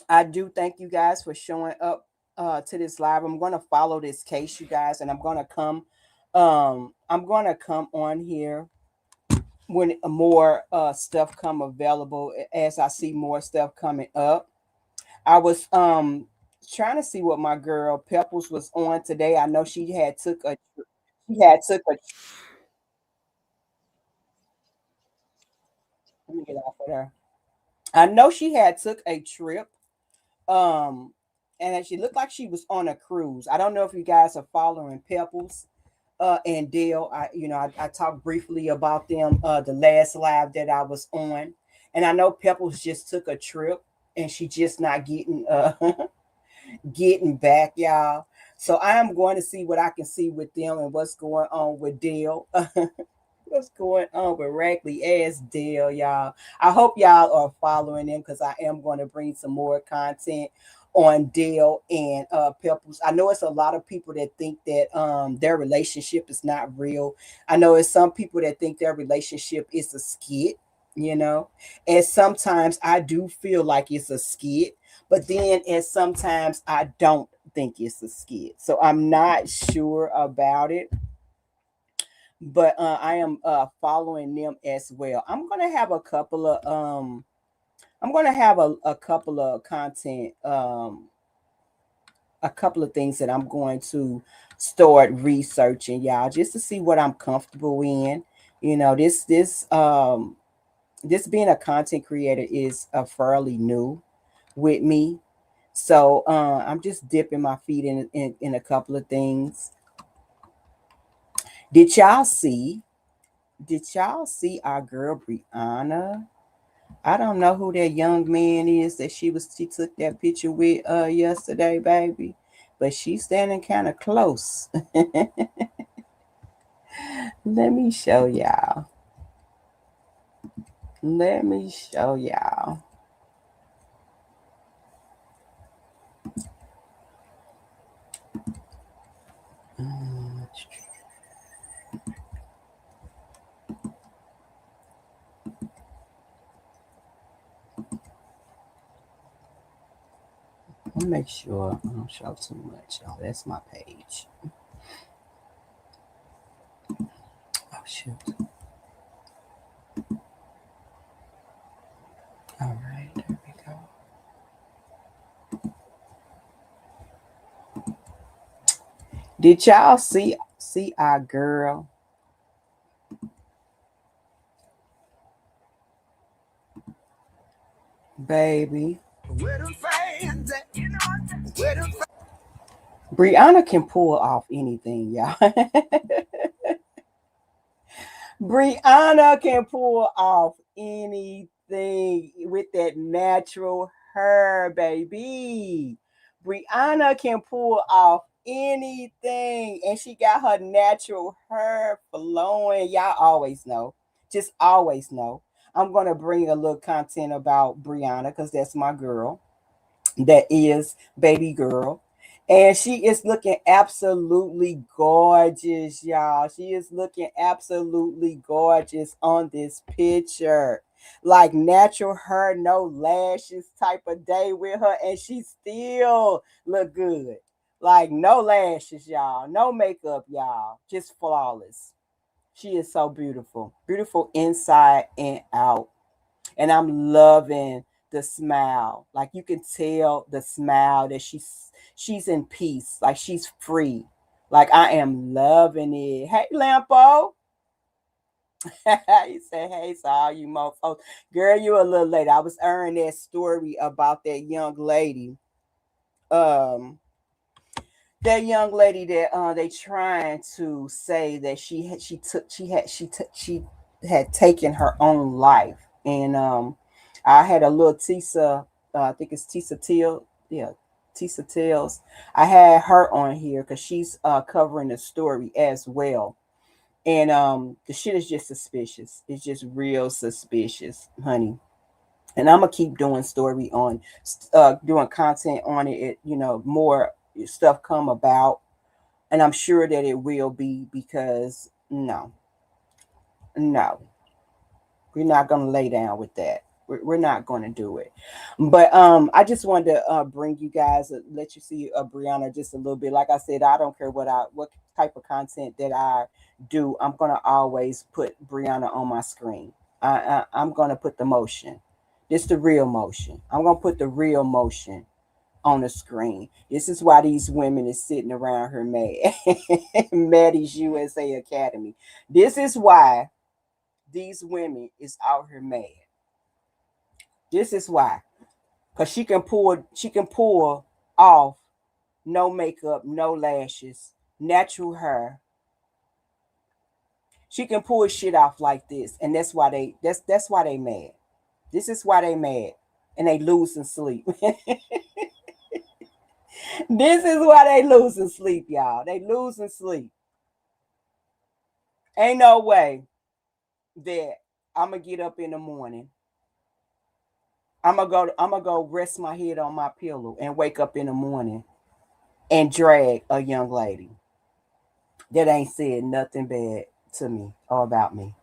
I do thank you guys for showing up to this live. I'm going to follow this case, you guys, and I'm going to come on here when more stuff come available, as I see more stuff coming up. I was trying to see what my girl Pebbles was on today. I know she had took a let me get off of there. I know she had took a trip. Um and she looked like she was on a cruise. I don't know if you guys are following Pebbles and Dale. I talked briefly about them the last live that I was on. And I know Pebbles just took a trip and she just not getting getting back, y'all. So I am going to see what I can see with them and what's going on with Dale. What's going on with Rackley as Dale, y'all. I hope y'all are following them because I am going to bring some more content on Dale and Pebbles. I know it's a lot of people that think that their relationship is not real. I know it's some people that think their relationship is a skit, you know. And sometimes I do feel like it's a skit, but then and sometimes I don't think it's a skit. So I'm not sure about it. but I am following them as well. I'm gonna have a couple of content, a couple of things that I'm going to start researching, y'all, just to see what I'm comfortable in. You know, this being a content creator is fairly new with me. So I'm just dipping my feet in a couple of things. Did y'all see? Did y'all see our girl Brianna? I don't know who that young man is that she took that picture with yesterday, baby. But she's standing kind of close. Let me show y'all. Let me show y'all. Mm, I'll make sure I don't show too much. Oh, that's my page. Oh shoot. All right, there we go. Did y'all see our girl, baby? Brianna can pull off anything, y'all. Brianna can pull off anything with that natural hair, baby. Brianna can pull off anything, and she got her natural hair flowing. Y'all always know, just always know. I'm gonna bring a little content about Brianna because that's my girl. That is baby girl. And she is looking absolutely gorgeous, y'all. She is looking absolutely gorgeous on this picture. Like natural hair, no lashes type of day with her. And she still look good. Like no lashes, y'all. No makeup, y'all. Just flawless. She is so beautiful. Beautiful inside and out, and I'm loving the smile. Like you can tell the smile that she's in peace, like she's free. Like I am loving it. Hey Lampo. You say hey to all you mofos. Girl, you a little late. I was airing that story about Um that young lady that they trying to say that she had taken her own life. And I had a little Tisa, I think it's Tisa Till, yeah, Tisa Tills. I had her on here because she's covering the story as well. And the shit is just suspicious. It's just real suspicious, honey. And I'm gonna keep doing story on, doing content on it. You know, more stuff come about, and I'm sure that it will be, because no, no, we're not going to lay down with that. We're not going to do it. But I just wanted to bring you guys, let you see Brianna just a little bit. Like I said, I don't care what type of content that I do. I'm going to always put Brianna on my screen. I'm going to put the motion. This the real motion. I'm going to put the real motion on the screen. This is why these women is sitting around her mad. Maddie's USA Academy. This is why these women is out here mad. This is why. Cause she can pull off no makeup, no lashes, natural hair. She can pull shit off like this. And that's why they mad. This is why they mad. And they losing sleep. This is why they losing sleep, y'all. They losing sleep. Ain't no way that I'm gonna get up in the morning. I'm gonna go rest my head on my pillow and wake up in the morning and drag a young lady that ain't said nothing bad to me or about me.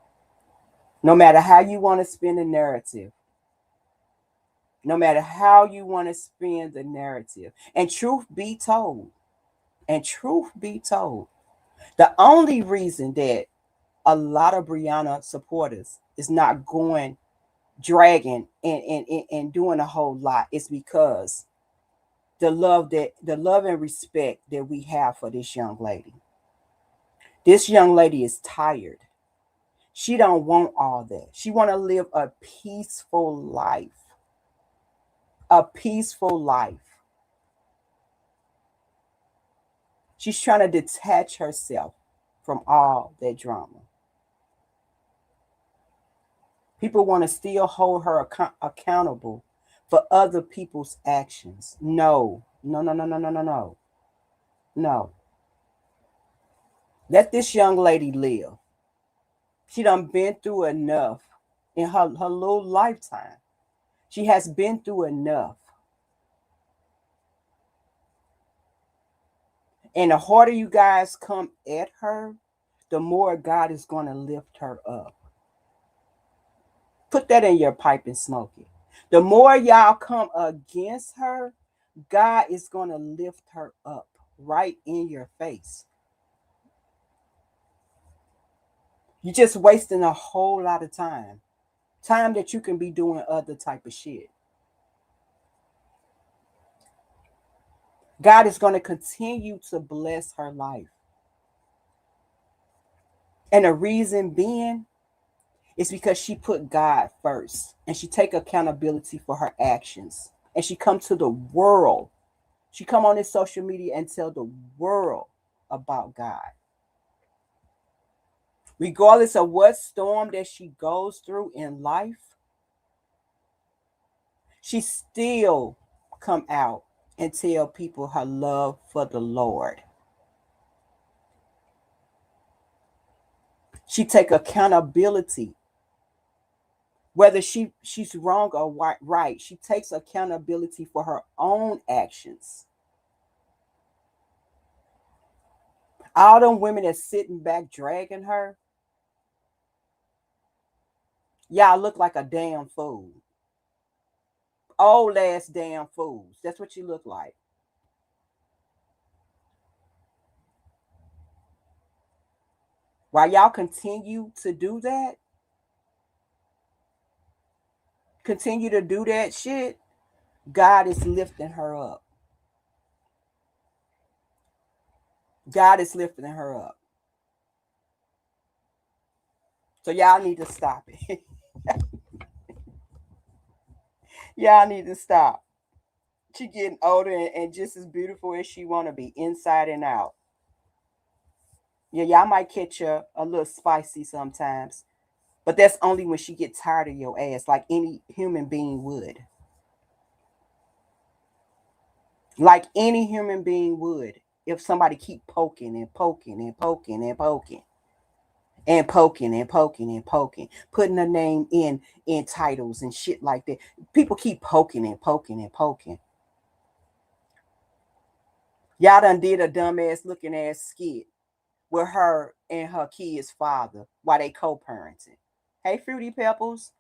No matter how you want to spin the narrative, no matter how you want to spin the narrative, and truth be told, and truth be told, the only reason that a lot of Brianna supporters is not going dragging and doing a whole lot. It's because the love and respect that we have for this young lady. This young lady is tired. She don't want all that. She want to live a peaceful life. A peaceful life. She's trying to detach herself from all that drama. People want to still hold her accountable for other people's actions. No, no, no, no, no, no, no, no. No. Let this young lady live. She done been through enough in her little lifetime. She has been through enough. And the harder you guys come at her, the more God is going to lift her up. Put that in your pipe and smoke it. The more y'all come against her, God is going to lift her up right in your face. You're just wasting a whole lot of time. Time that you can be doing other type of shit. God is going to continue to bless her life. And the reason being is because she put God first and she take accountability for her actions. And she come to the world. She come on this social media and tell the world about God. Regardless of what storm that she goes through in life, she still come out and tell people her love for the Lord. She take accountability. Whether she's wrong or right, she takes accountability for her own actions. All them women that's sitting back dragging her, y'all look like a damn fool. Old ass damn fools. That's what you look like. While y'all continue to do that shit, God is lifting her up. God is lifting her up. So y'all need to stop it. Y'all need to stop. She getting older and just as beautiful as she want to be, inside and out. Yeah, y'all might catch her a little spicy sometimes, but that's only when she get tired of your ass, like any human being would. Like any human being would, if somebody keep poking and poking and poking and poking and poking and poking and poking, putting a name in titles and shit like that. People keep poking and poking and poking. Y'all done did a dumbass looking ass skit with her and her kid's father while they co-parenting. Hey, Fruity Pebbles.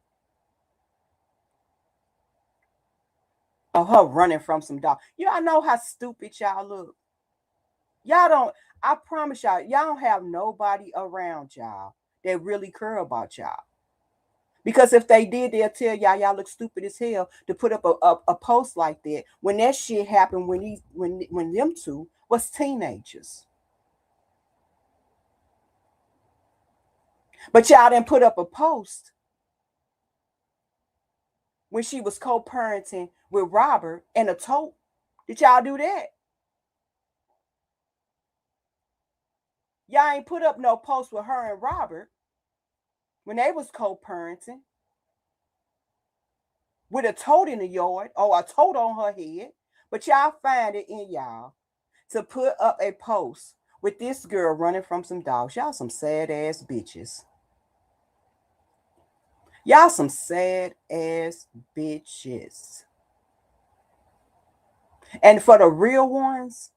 Of her running from some dog. Y'all know how stupid y'all look. Y'all don't, I promise y'all don't have nobody around y'all that really care about y'all. Because if they did, they'll tell y'all look stupid as hell to put up a post like that when that shit happened when them two was teenagers. But y'all didn't put up a post when she was co-parenting with Robert and a tote. Did y'all do that? Y'all ain't put up no post with her and Robert when they was co-parenting with a tote in the yard or a tote on her head. But y'all find it in y'all to put up a post with this girl running from some dogs. Y'all some sad ass bitches. Y'all some sad ass bitches. And for the real ones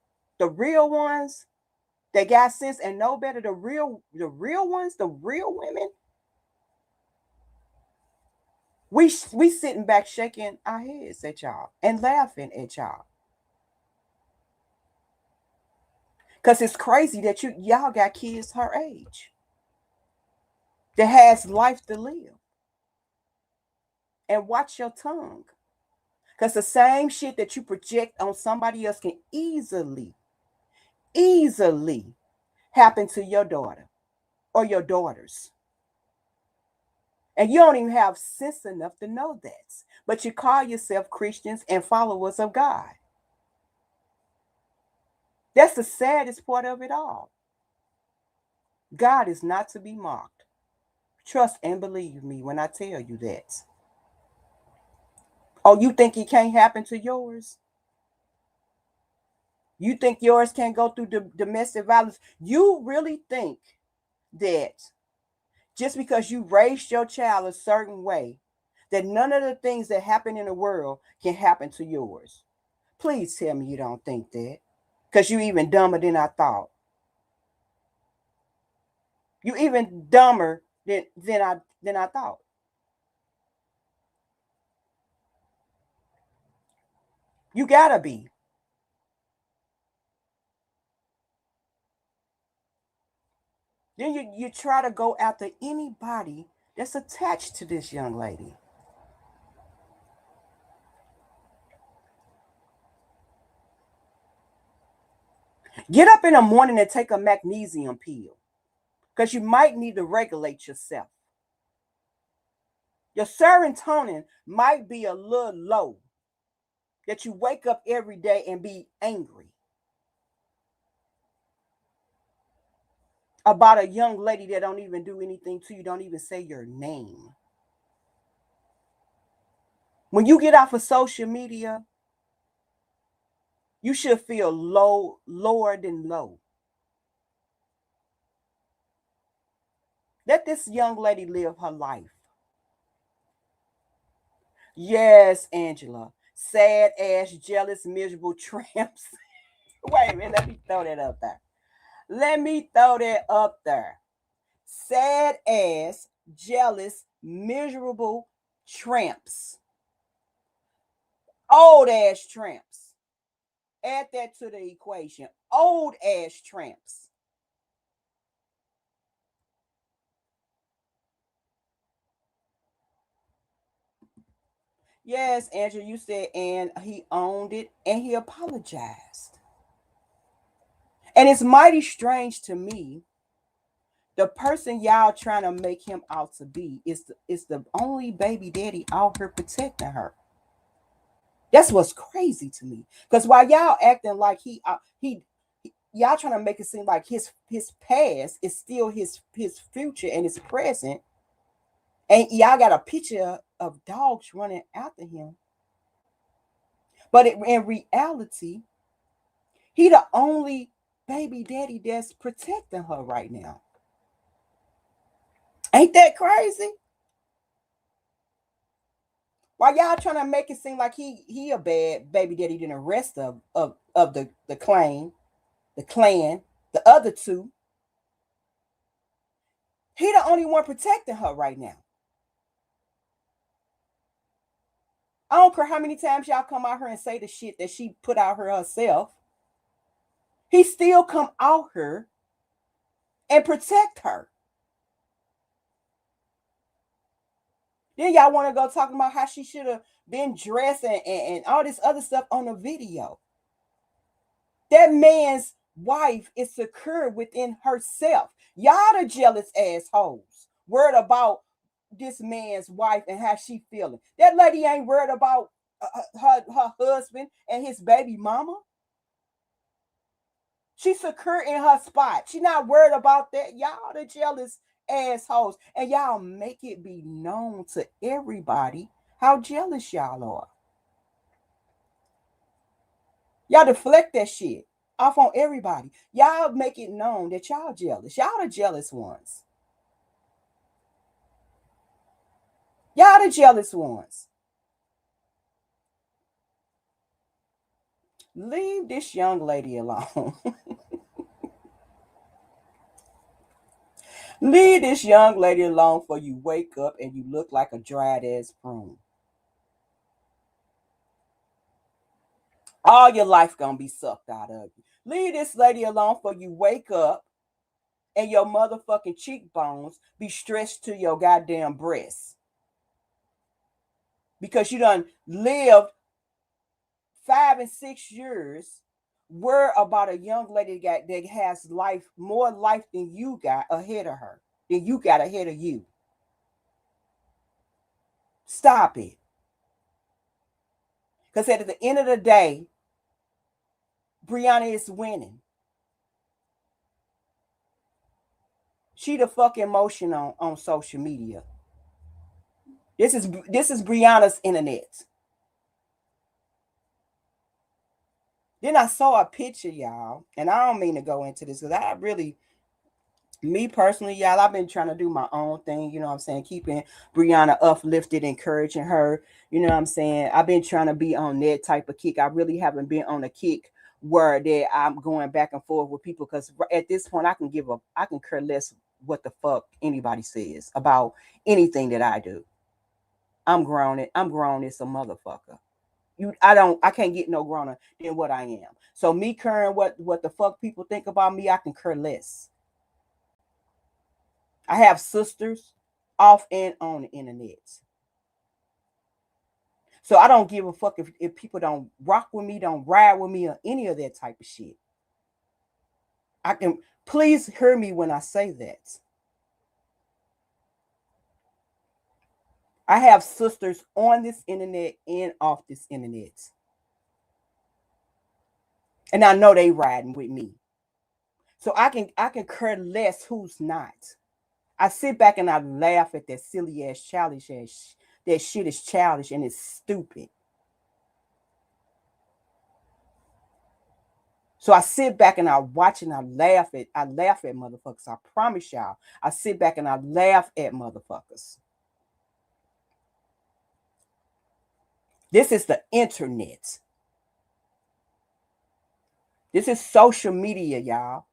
that got sense and know better, the real ones, the real women, we sitting back shaking our heads at y'all and laughing at y'all. Cause it's crazy that y'all got kids her age. that has life to live. And watch your tongue. Because the same shit that you project on somebody else can easily happen to your daughter or your daughters. And you don't even have sense enough to know that. But you call yourself Christians and followers of God. That's the saddest part of it all. God is not to be mocked. Trust and believe me when I tell you that. Oh, you think it can't happen to yours? You think yours can't go through domestic violence? You really think that just because you raised your child a certain way, that none of the things that happen in the world can happen to yours? Please tell me you don't think that. Because you even dumber than I thought. You even dumber than I thought. You gotta be. Then you try to go after anybody that's attached to this young lady. Get up in the morning and take a magnesium pill because you might need to regulate yourself. Your serotonin might be a little low, that you wake up every day and be angry about a young lady that don't even do anything to you, don't even say your name. When you get off of social media, you should feel lower than low. Let this young lady live her life. Yes, Angela. Sad ass, jealous, miserable tramps. Wait a minute, let me throw that up there. Let me throw that up there. Sad ass, jealous, miserable tramps. Old ass tramps. Add that to the equation. Old ass tramps. Yes, Angela, you said, and he owned it and he apologized. And it's mighty strange to me. The person y'all trying to make him out to be is the only baby daddy out here protecting her. That's what's crazy to me. Because while y'all acting like y'all trying to make it seem like his past is still his future and his present, and y'all got a picture of dogs running after him. But in reality, he the only baby daddy that's protecting her right now. Ain't that crazy? Why y'all trying to make it seem like he a bad baby daddy than the rest of the clan, the other two? He the only one protecting her right now. I don't care how many times y'all come out here and say the shit that she put out her herself. He still come out here and protect her. Then y'all want to go talking about how she should have been dressed and all this other stuff on the video. That man's wife is secure within herself. Y'all the jealous assholes. Worried about this man's wife and how she feeling. That lady ain't worried about her husband and his baby mama. She's secure in her spot. She not worried about that. Y'all the jealous assholes. And y'all make it be known to everybody how jealous y'all are. Y'all deflect that shit off on everybody. Y'all make it known that y'all jealous. Y'all the jealous ones. Y'all the jealous ones. Leave this young lady alone. Leave this young lady alone for you wake up and you look like a dried ass prune. All your life gonna be sucked out of you. Leave this lady alone for you wake up and your motherfucking cheekbones be stretched to your goddamn breasts because you done lived 5 and 6 years worry about a young lady that has life, more life than you got ahead of her, than you got ahead of you. Stop it. Because at the end of the day, Brianna is winning. She the fucking motion on social media. This is Brianna's internet. Then I saw a picture, y'all, and I don't mean to go into this because I really, me personally, y'all, I've been trying to do my own thing, you know what I'm saying? Keeping Brianna uplifted, encouraging her, you know what I'm saying? I've been trying to be on that type of kick. I really haven't been on a kick where that I'm going back and forth with people because at this point I can care less what the fuck anybody says about anything that I do. I'm grown as a motherfucker. I can't get no growner than what I am. So me caring what the fuck people think about me, I can care less. I have sisters off and on the internet. So I don't give a fuck if people don't rock with me, don't ride with me, or any of that type of shit. I can please hear me when I say that. I have sisters on this internet and off this internet. And I know they riding with me. So I can care less who's not. I sit back and I laugh at that silly ass childish ass. That shit is childish and it's stupid. So I sit back and I watch and I laugh at motherfuckers. I promise y'all. I sit back and I laugh at motherfuckers. This is the internet. This is social media, y'all.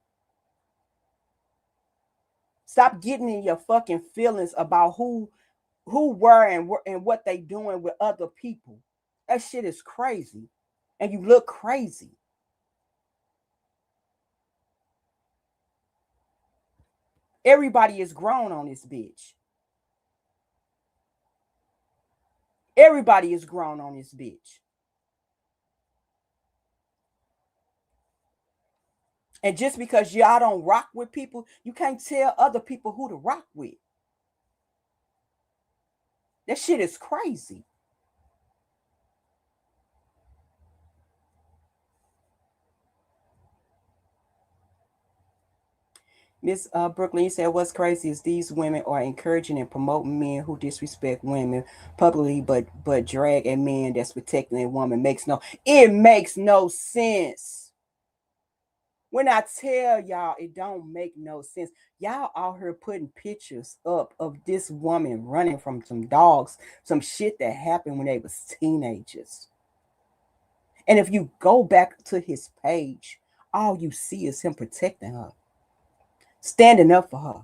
Stop getting in your fucking feelings about who were and what they doing with other people. That shit is crazy. And you look crazy. Everybody is grown on this bitch. Everybody is grown on this bitch. And just because y'all don't rock with people, you can't tell other people who to rock with. That shit is crazy. Miss Brooklyn, you said what's crazy is these women are encouraging and promoting men who disrespect women publicly, but drag a man that's protecting a woman. It makes no sense. When I tell y'all, it don't make no sense. Y'all out here putting pictures up of this woman running from some dogs, some shit that happened when they was teenagers. And if you go back to his page, all you see is him protecting her, standing up for her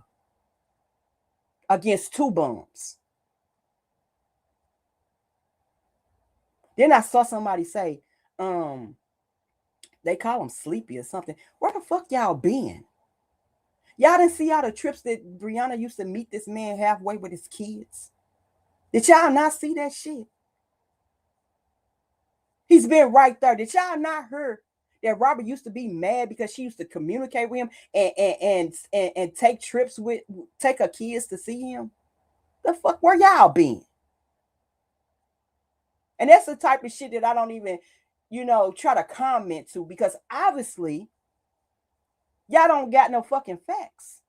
against two bums. Then I saw somebody say, they call him sleepy or something. Where the fuck y'all been? Y'all didn't see all the trips that Brianna used to meet this man halfway with his kids? Did y'all not see that shit? He's been right there. Did y'all not hear that Robert used to be mad because she used to communicate with him and take trips with take her kids to see him? The fuck where y'all been? And that's the type of shit that I don't even, try to comment to because obviously y'all don't got no fucking facts.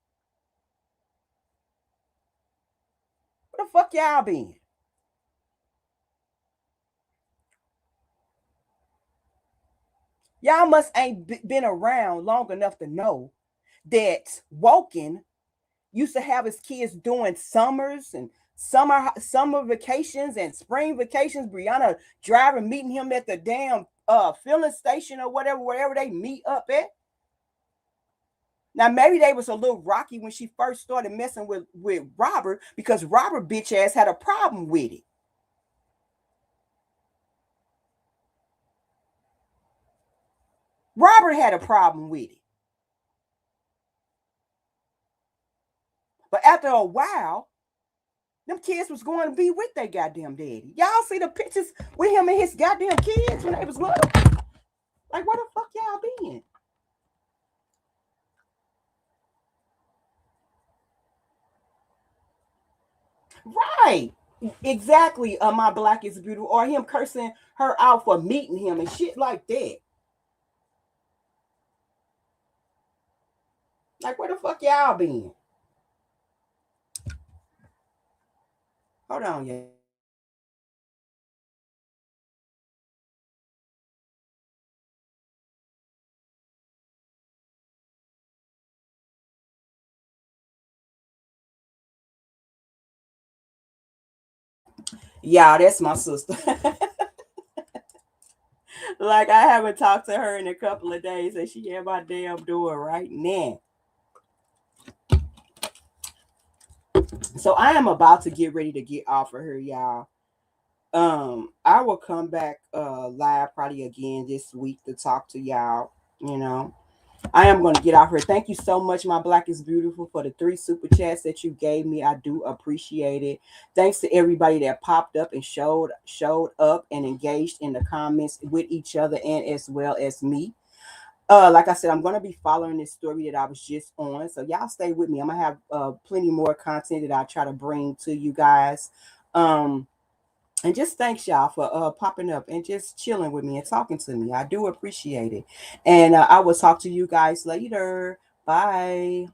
Where the fuck y'all been? Y'all must ain't been around long enough to know that Woken used to have his kids doing summers and summer vacations and spring vacations. Brianna driving, meeting him at the damn filling station or whatever, wherever they meet up at. Now maybe they was a little rocky when she first started messing with Robert because Robert bitch ass had a problem with it. Robert had a problem with it. But after a while, them kids was going to be with their goddamn daddy. Y'all see the pictures with him and his goddamn kids when they was little? Like, where the fuck y'all been? Right. Exactly. My black is beautiful. Or him cursing her out for meeting him and shit like that. Like, where the fuck y'all been? Hold on, y'all. Yeah, that's my sister. Like, I haven't talked to her in a couple of days, and she at my damn door right now. So I am about to get ready to get off of her, y'all. I will come back live probably again this week to talk to y'all. You know, I am going to get off here. Thank you so much, my Black is Beautiful, for the 3 super chats that you gave me. I do appreciate it. Thanks to everybody that popped up and showed up and engaged in the comments with each other and as well as me. Like I said, I'm gonna be following this story that I was just on. So y'all stay with me. I'm gonna have plenty more content that I try to bring to you guys. Um, and just thanks y'all for popping up and just chilling with me and talking to me. I do appreciate it. And I will talk to you guys later. Bye.